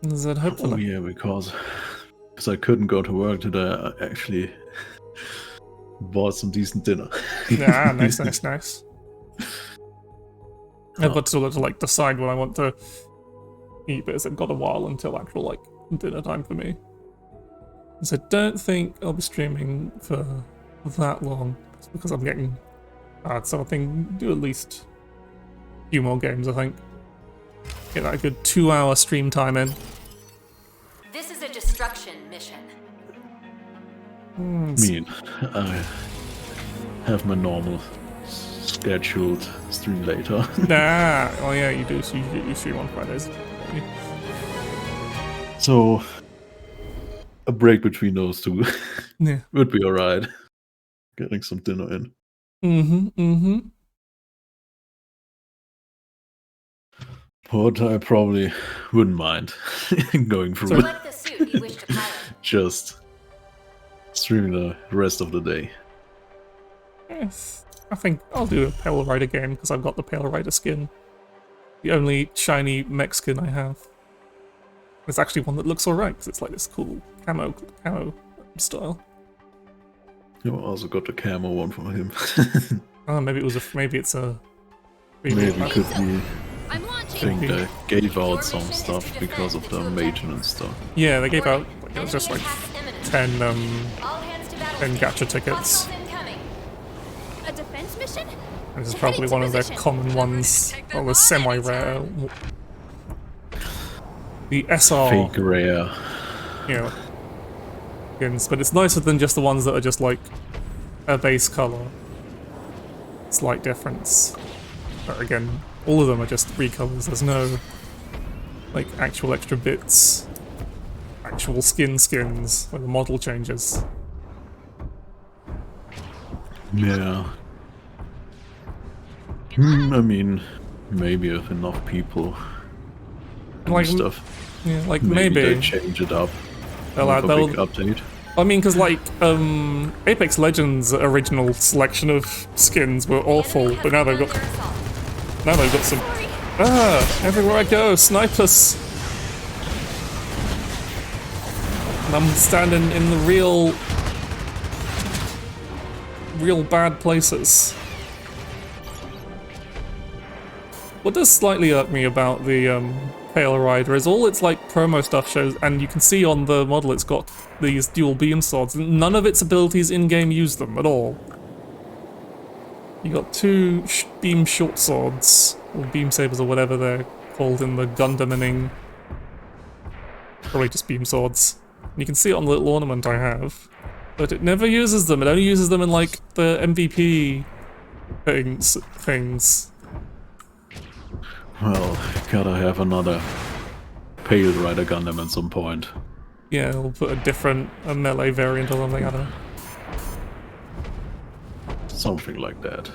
Is that Oh hopefully? yeah, because I couldn't go to work today, I actually bought some decent dinner. Yeah, nice. I've got to like decide what I want to eat, but it's got a while until actual like dinner time for me. So I don't think I'll be streaming for that long. It's because I'm getting so I think do at least a few more games, I think. Get that good 2-hour stream time in. This is a destruction mission. I have my normal scheduled stream later. Oh yeah, you do. So you stream on Fridays. So a break between those two Yeah. would be alright. Getting some dinner in. Mm-hmm. But I probably wouldn't mind going through Select the suit you wish to pilot. just streaming the rest of the day. Yes. I think I'll do a Pale Rider game because I've got the Pale Rider skin. The only shiny mech skin I have. It's actually one that looks alright because it's like this cool camo style. You also got the camo one from him. Oh, maybe it's a. Maybe it could be. I'm I launching. think they gave out some stuff because of the maintenance stuff. Yeah, they gave out like, it was just like Enemy attack imminent. 10 All hands to battle 10 gacha station. tickets. Hostiles incoming. A defense mission? This is probably one of their common ones, or the semi-rare. The SR, Fake rare. you know, skins, but it's nicer than just the ones that are just like a base color. Slight difference, but again, All of them are just recolors. There's no like actual extra bits, actual skins where the model changes. Yeah. I mean, maybe if enough people do Like, stuff, yeah, like maybe they maybe change it up. they'll add, With a big update. I mean, because like Apex Legends' original selection of skins were awful, but now they've got some. Ah, everywhere I go, snipers. And I'm standing in the real bad places. What does slightly irk me about the Pale Rider is all its like promo stuff shows, and you can see on the model it's got these dual beam swords. None of its abilities in-game use them at all. You got two beam short swords, or beam sabers, or whatever they're called in the Gundamning. Probably just beam swords. And you can see it on the little ornament I have, but it never uses them. It only uses them in like the MVP things. Well, gotta have another Pale Rider Gundam at some point. Yeah, we'll put a melee variant or something, I don't know. Something like that.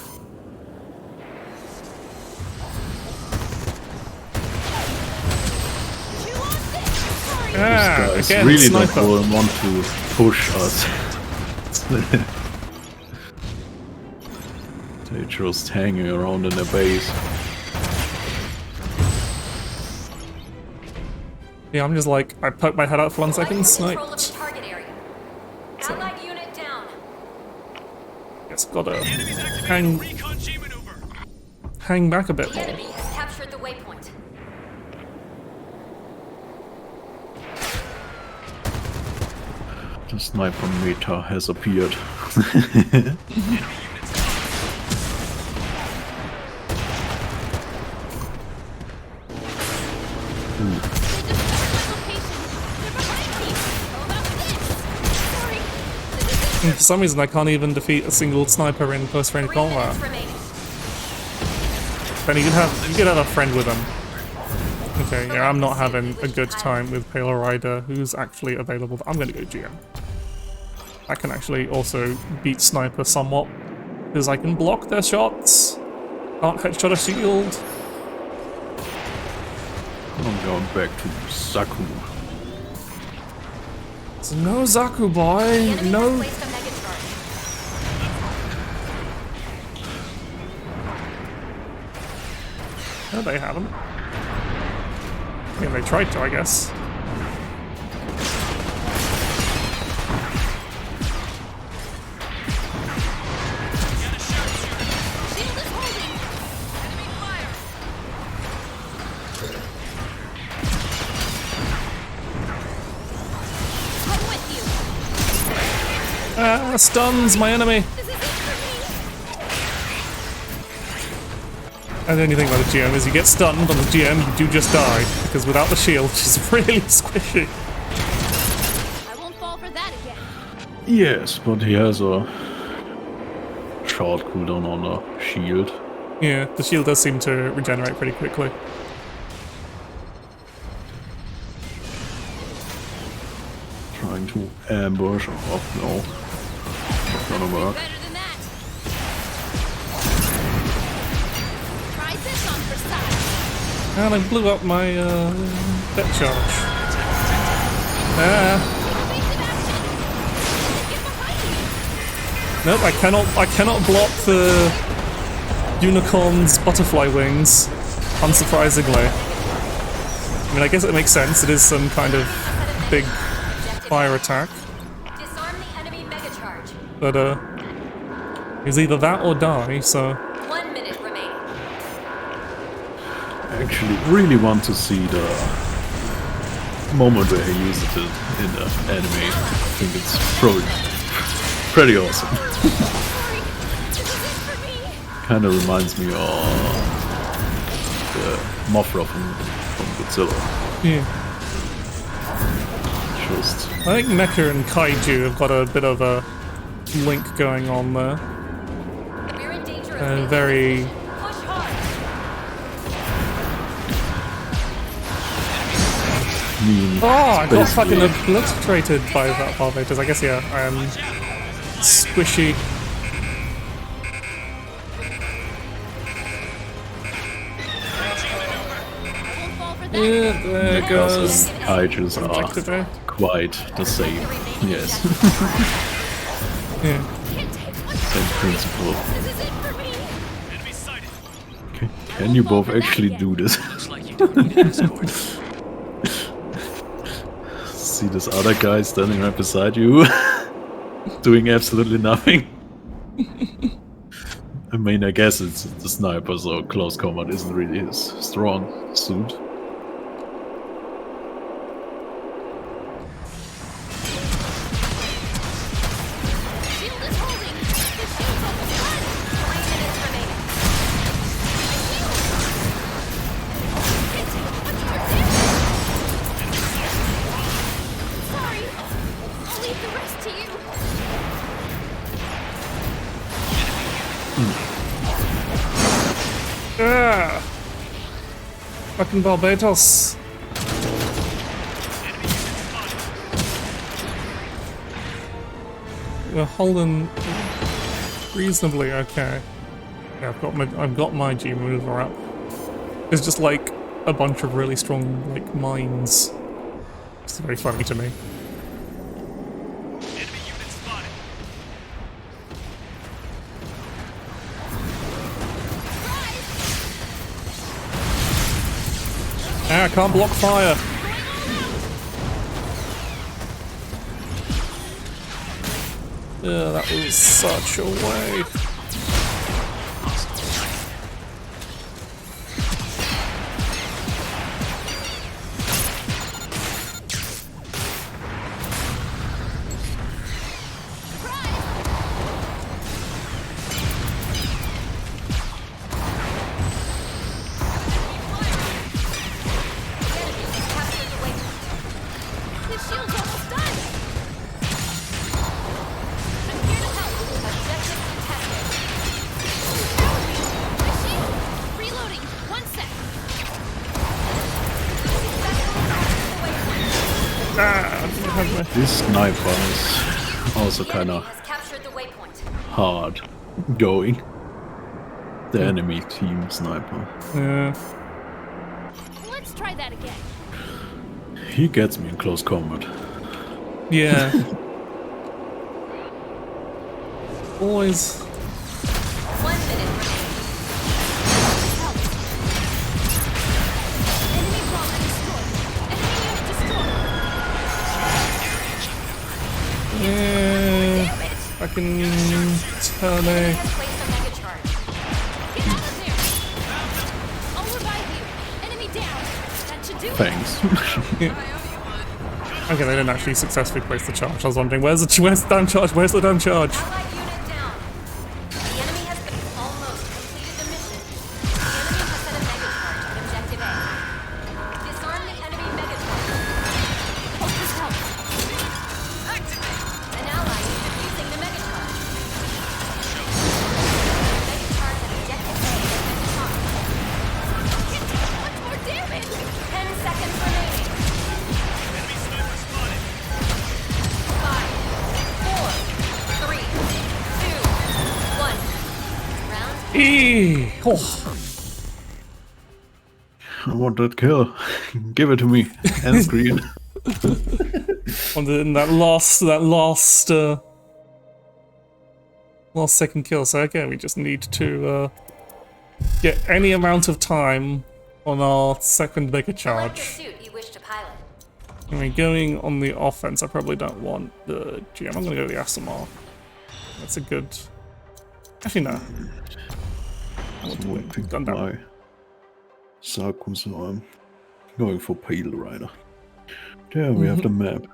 Ah, Guys again, really sniper. don't want to push us. They're just hanging around in their base. Yeah, I'm just like, I poke my head out for 1 second, Control of the sniped. target area. Allied unit down. Guess gotta Enemies activating hang, recon G maneuver. hang back a bit The more. enemy has captured the waypoint. The sniper meta has appeared. And for some reason I can't even defeat a single sniper in close range 3 combat. minutes remaining. Then you could have a friend with him. Okay, yeah, I'm not having a good time with Pale Rider, who's actually available. I'm gonna go GM. I can actually also beat Sniper somewhat, because I can block their shots. Can't headshot a shield. I'm going back to Saku. It's no Zaku The boy, enemy no. has placed a mega charge. No, they haven't. I mean, they tried to, I guess. Shield is holding. Enemy fire. I'm with you. Ah, stuns my enemy. This is it for me. And the only thing about the GM is you get stunned on the GM, you do just die, because without the shield, she's really squishy. I won't fall for that again. Yes, but he has a short cooldown on the shield. Yeah, the shield does seem to regenerate pretty quickly. Trying to ambush. Oh no. Not gonna work. Better than that. Try this on for size. And I blew up my depth charge. Ah. Get behind me. Nope, I cannot block the unicorn's butterfly wings, unsurprisingly. I mean, I guess it makes sense, it is some kind of big fire attack, Disarm the enemy mega charge. but it's either that or die, so... 1 minute remaining. I actually really want to see the moment where he uses it in the anime. I think it's probably pretty awesome. Sorry. This is it for me. Kind of reminds me of the Mothra from Godzilla. Yeah. Just I think Mecha and Kaiju have got a bit of a link going on there. We're in danger of losing Very... position. Push hard. mean, Oh, I got fucking basically- obliterated by that Barbatos. I guess, yeah, I am squishy. Yeah, there goes. Kaijus Objective are A. quite the same. Yes, Yeah. same principle. This is it for me. Enemy sighted. Can you both actually do this? Looks like you don't need an escort. See this other guy standing right beside you, doing absolutely nothing. I mean, I guess it's the sniper, so close combat isn't really his strong suit. Shield is holding. The shield's almost done. 3 minutes remaining. Hit. Much more damage. Sorry. I'll leave the rest to you. Ah! Fucking Barbatos. We're holding reasonably okay. Yeah, I've got my G maneuver up. There's just like a bunch of really strong like mines. It's very funny to me. Enemy unit spotted. Ah, I can't block fire. Yeah, that was such a way. The shield's almost done. I'm here to help. Objective contested. My shield. Reloading. 1 sec. This sniper is also The kind enemy of has captured the waypoint. hard going. The enemy team sniper. Yeah. Let's try that again. He gets me in close combat. Yeah. Always. 1 minute remaining. Enemy bomber destroyed. Enemy unit destroyed. Yeah. I can turn a. Has placed a mega charge. Get out of there. I'll revive you. Enemy down. That should do it. Thanks. Okay, they didn't actually successfully place the charge. I was wondering, where's the damn charge? Where's the damn charge? Allied unit down. The enemy has been almost completed the mission. The enemy has set a mega charge at objective A. Disarm the enemy mega charge. Hope this helps. An ally is defusing the mega charge. Mega charge at objective A has been disarmed. Much more damage. 10 seconds remaining. Enemy sniper spotted. 5, 4, 3, 2, 1. Round Eee. Oh. I want that kill. Give it to me. End screen. On that last second kill. So again, we just need to get any amount of time on our second mega select the charge. suit you wish to pilot. I mean, going on the offense, I probably don't want the GM. I'm gonna go the SMR. That's a good. Actually, no. I want to win Gundam. My Saku, so I'm going for Pale Rider. There we have the map.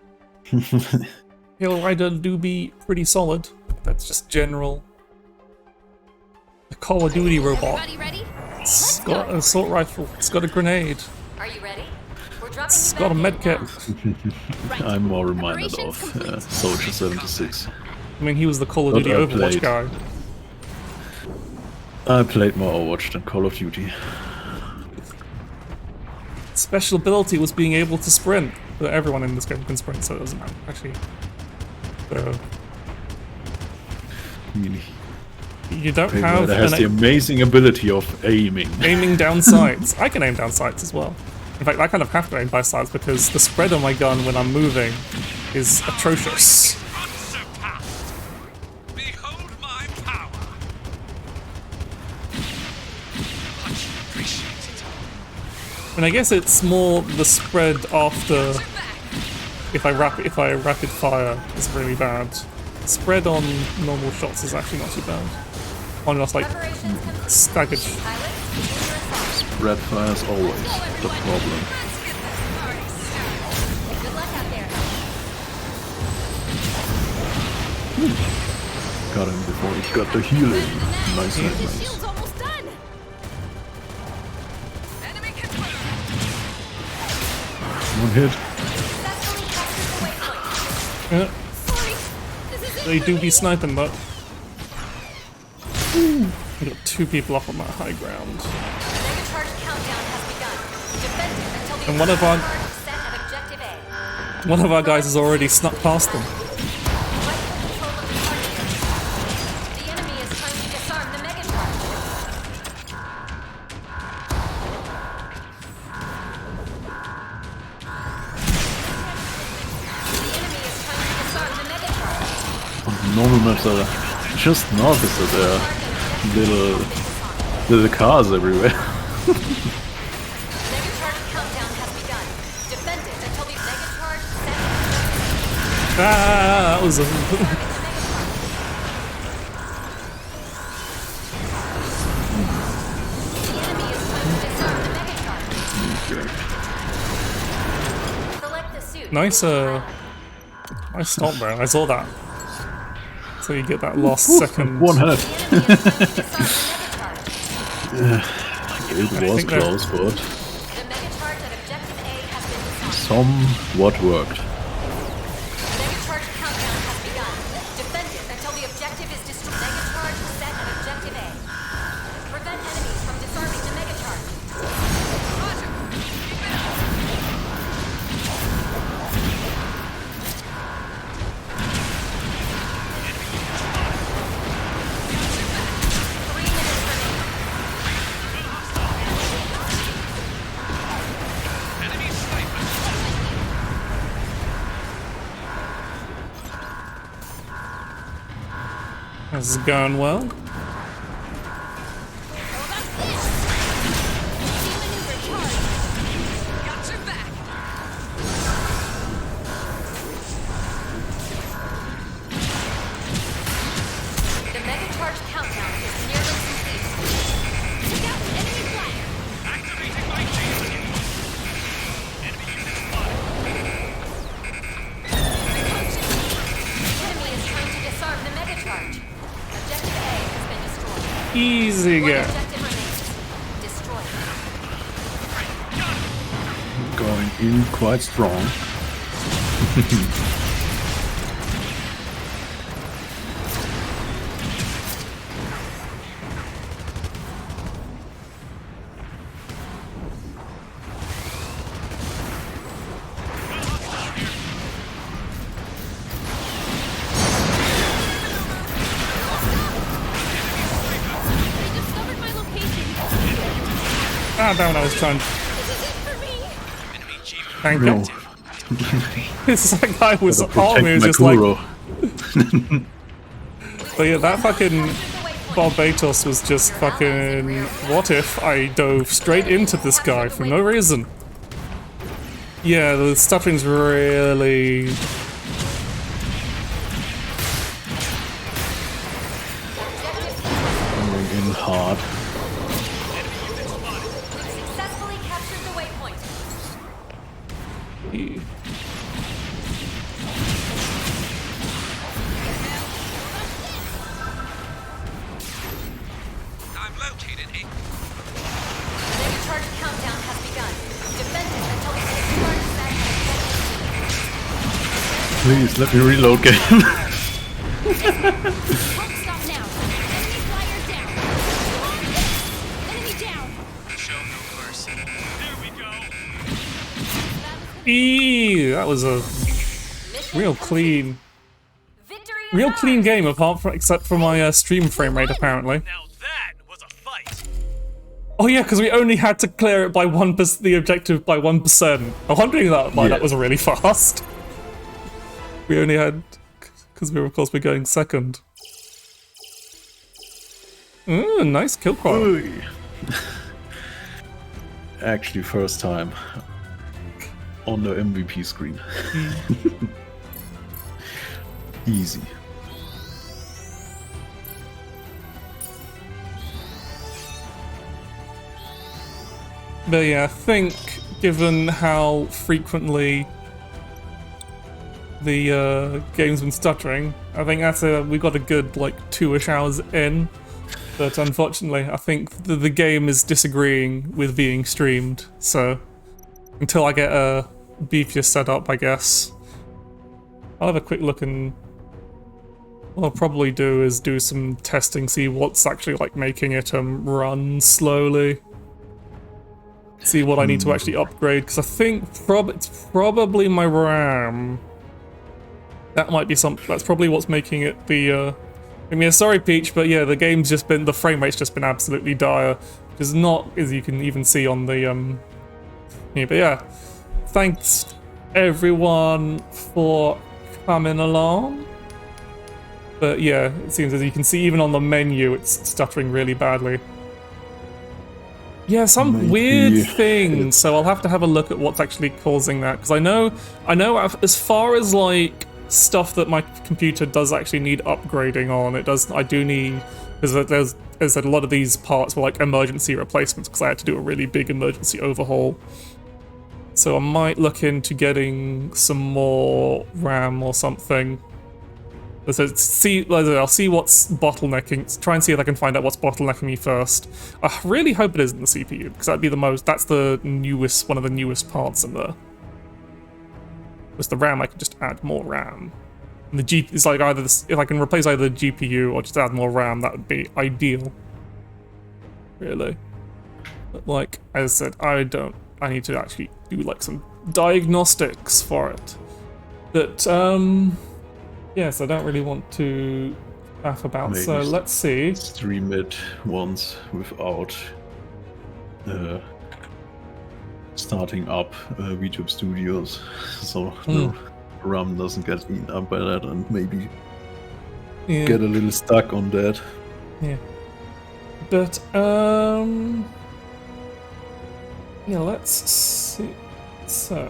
Hill Rider do be pretty solid. That's just general. The Call of Duty robot. Everybody ready? It's got an assault rifle. It's got a grenade. Are you ready? We're dropping It's you got a back in medkit. now. I'm more reminded Preparations of complete. Soldier 76. I mean, he was the Call of Not Duty Overwatch outplayed. guy. I played more Overwatch than Call of Duty. special ability was being able to sprint. But everyone in this game can sprint, so it doesn't matter, actually. So, I mean, you don't have Payloader has the amazing ability of aiming. aiming down sights. I can aim down sights as well. In fact, I kind of have to aim by sights because the spread on my gun when I'm moving is atrocious. Unsurpassed. Behold my power. Much appreciated. And I guess it's more the spread after if I rapid fire is really bad. Spread on normal shots is actually not too bad. On just like staggered. Red fire is always the problem. Good luck out there. Got him before he got the healing. Nice, The nice. shield's almost done. Enemy confirmed. One hit. Successfully captured the waypoint. Yeah, Sorry. This is it they for do me. be sniping though. I got 2 people up on that high ground. Mega charge countdown has begun. Defend it until the And one of our- charge is set at objective A. One of our guys has already snuck past them. Fight for control of the target area. The enemy is trying to disarm the mega charge. The enemy is trying to disarm the mega charge. On the normal maps are just noticed that there are little cars everywhere. Mega charge countdown has begun. Defend it until the mega charge is set at Ah, that was a the enemy is trying to disarm the mega charge. Select the suit. nice nice stop, bro. I saw that. So you get that last second. One hit. The enemy is trying to disarm the mega charge. It was think that- close, but The mega charge at objective A has been disarmed. somewhat worked. Mega charge countdown has begun. Defend it until the objective is destroyed. Mega charge set at objective A. Prevent enemies from disarming the mega charge. This is going well. Got your back. The mega charge countdown is nearly complete. Take out enemy flag. Activating my shield. Enemy The enemy is trying to disarm the mega charge. Objective A has been destroyed. Easy One go. objective remains. Destroyed. Going in quite strong. They discovered my location. Ah, damn it, I was trying. This is it for me. enemy chief. Thank No. God. This guy was Gotta on me, protect was just like. Makuro. But yeah, that fucking Barbatos was just fucking. What if I dove straight into this guy for no reason? Yeah, the stuffing's really. Going in hard. Successfully captured the waypoint. I'm located a Mega charge countdown has begun. Defend it until the mega charge is at objective Please let me reload game. Won't stop now. Enemy flyer down. Enemy down. show no mercy. There we go. That was a real clean, game, except for my stream frame rate, apparently. Now that was a fight. Oh yeah, because we only had to clear it by 1%, the objective by 1%. I'm wondering why that was really fast. We only had, because of course we're going second. Ooh, nice kill quality. Actually, first time on the MVP screen. Easy. But yeah, I think given how frequently the game's been stuttering, I think we got a good like 2-ish hours in. But unfortunately, I think the game is disagreeing with being streamed. So until I get a beefier setup, I guess I'll have a quick look, and what I'll probably do is do some testing, see what's actually like making it run slowly. See what I need to actually upgrade, because I think it's probably my RAM. That might be that's probably what's making it the. I mean, sorry, Peach, but yeah, the frame rate's just been absolutely dire, which is not, as you can even see on the yeah, but yeah, thanks everyone for coming along. But yeah, it seems, as you can see, even on the menu, it's stuttering really badly. Yeah, some weird thing. So I'll have to have a look at what's actually causing that, because I know as far as like stuff that my computer does actually need upgrading on, I do need, because there's a lot of these parts were like emergency replacements, because I had to do a really big emergency overhaul. So I might look into getting some more RAM or something. So I'll see what's bottlenecking. Try and see if I can find out what's bottlenecking me first. I really hope it isn't the CPU, because that'd be that's the newest, one of the newest parts in there. With the RAM, I can just add more RAM. And the it's like either if I can replace either the GPU or just add more RAM, that would be ideal. Really. But like as I said, I need to actually do like some diagnostics for it. But yes, I don't really want to faff about, Maybe so let's see. Stream it once without starting up VTube Studios, so the RAM doesn't get eaten up by that, and maybe get a little stuck on that. Yeah. But yeah, let's see. So,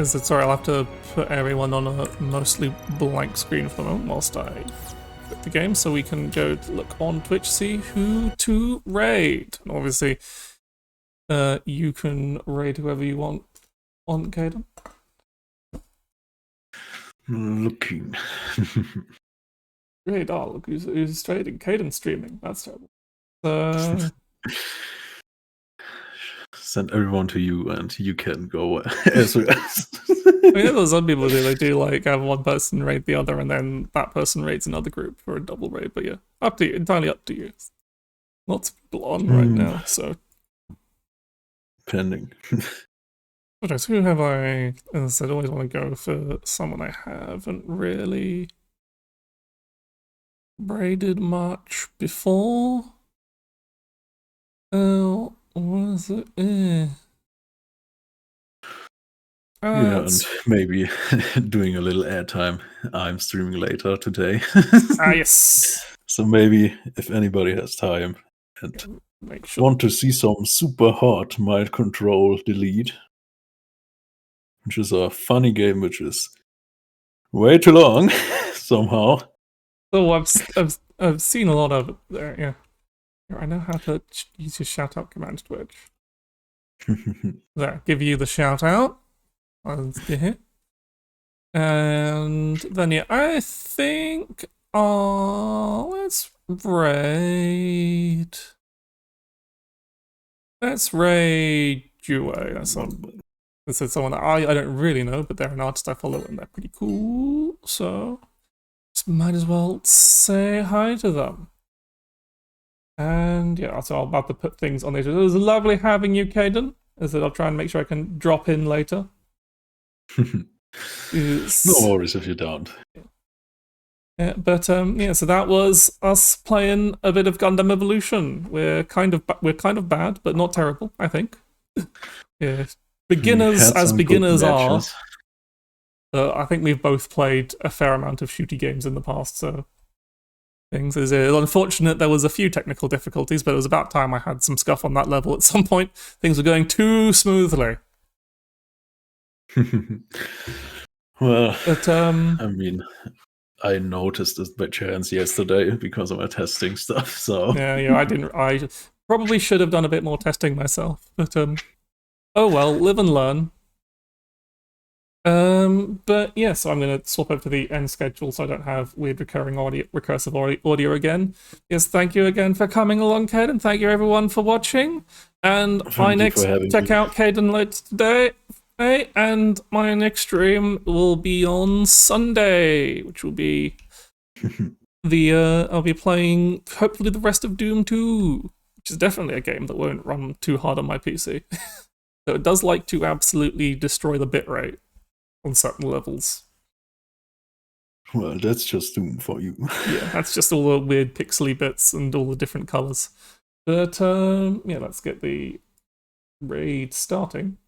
sorry, I'll have to put everyone on a mostly blank screen for the moment whilst I quit the game, so we can go to look on Twitch, see who to raid. And obviously, you can raid whoever you want on Kaiden. Looking. Raid, look who's trading. Kaiden streaming. That's terrible. Send everyone to you, and you can go as well. I mean, there's some people do. They do like have one person raid the other, and then that person raids another group for a double raid. But yeah, up to you. Entirely up to you. Lots of people on right now, so. Pending. Okay, so who have I? As I said, I always want to go for someone I haven't really raided much before. Oh, what is it? Yeah, and maybe doing a little airtime. I'm streaming later today. Yes. So maybe if anybody has time and want to see some super hot Mind Control Delete, which is a funny game, which is way too long somehow. Oh, I've seen a lot of it there. Yeah, I know how to use your shout out command, Twitch. There, give you the shout out. And then yeah, I think let's raid. Let's raid Jue. That's someone that I don't really know, but they're an artist I follow and they're pretty cool. So just might as well say hi to them. And yeah, so I'm about to put things on there. It was lovely having you, Kaiden. As I said, I'll try and make sure I can drop in later. No worries if you don't. Yeah, but yeah, so that was us playing a bit of Gundam Evolution. We're kind of bad, but not terrible, I think. Yeah, beginners Had as some good beginners are. matches. I think we've both played a fair amount of shooty games in the past, so things is unfortunate there was a few technical difficulties, but it was about time I had some scuff on that level at some point. Things were going too smoothly. Well, But I mean, I noticed this by chance yesterday because of my testing stuff. So yeah, I probably should have done a bit more testing myself. But oh well, live and learn. But yeah, so I'm gonna swap over to the end schedule so I don't have weird recursive audio again. Yes, thank you again for coming along, Kaiden. Thank you everyone for watching. And my next check out Kaiden later today. And my next stream will be on Sunday, which will be I'll be playing hopefully the rest of Doom 2, which is definitely a game that won't run too hard on my PC. So it does like to absolutely destroy the bitrate on certain levels. well, that's just Doom for you. Yeah, that's just all the weird pixely bits and all the different colors. But yeah, let's get the raid starting.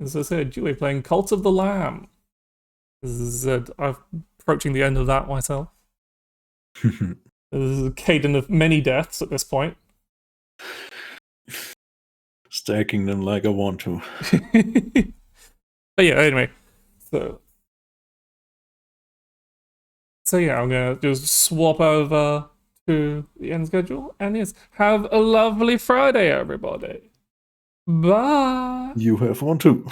As I said, we're playing Cult of the Lamb. I'm approaching the end of that myself. This is a Kaiden of many deaths at this point. Stacking them like I want to. But yeah, anyway. So yeah, I'm gonna just swap over to the end schedule. And yes, have a lovely Friday, everybody. Bye. You have one too.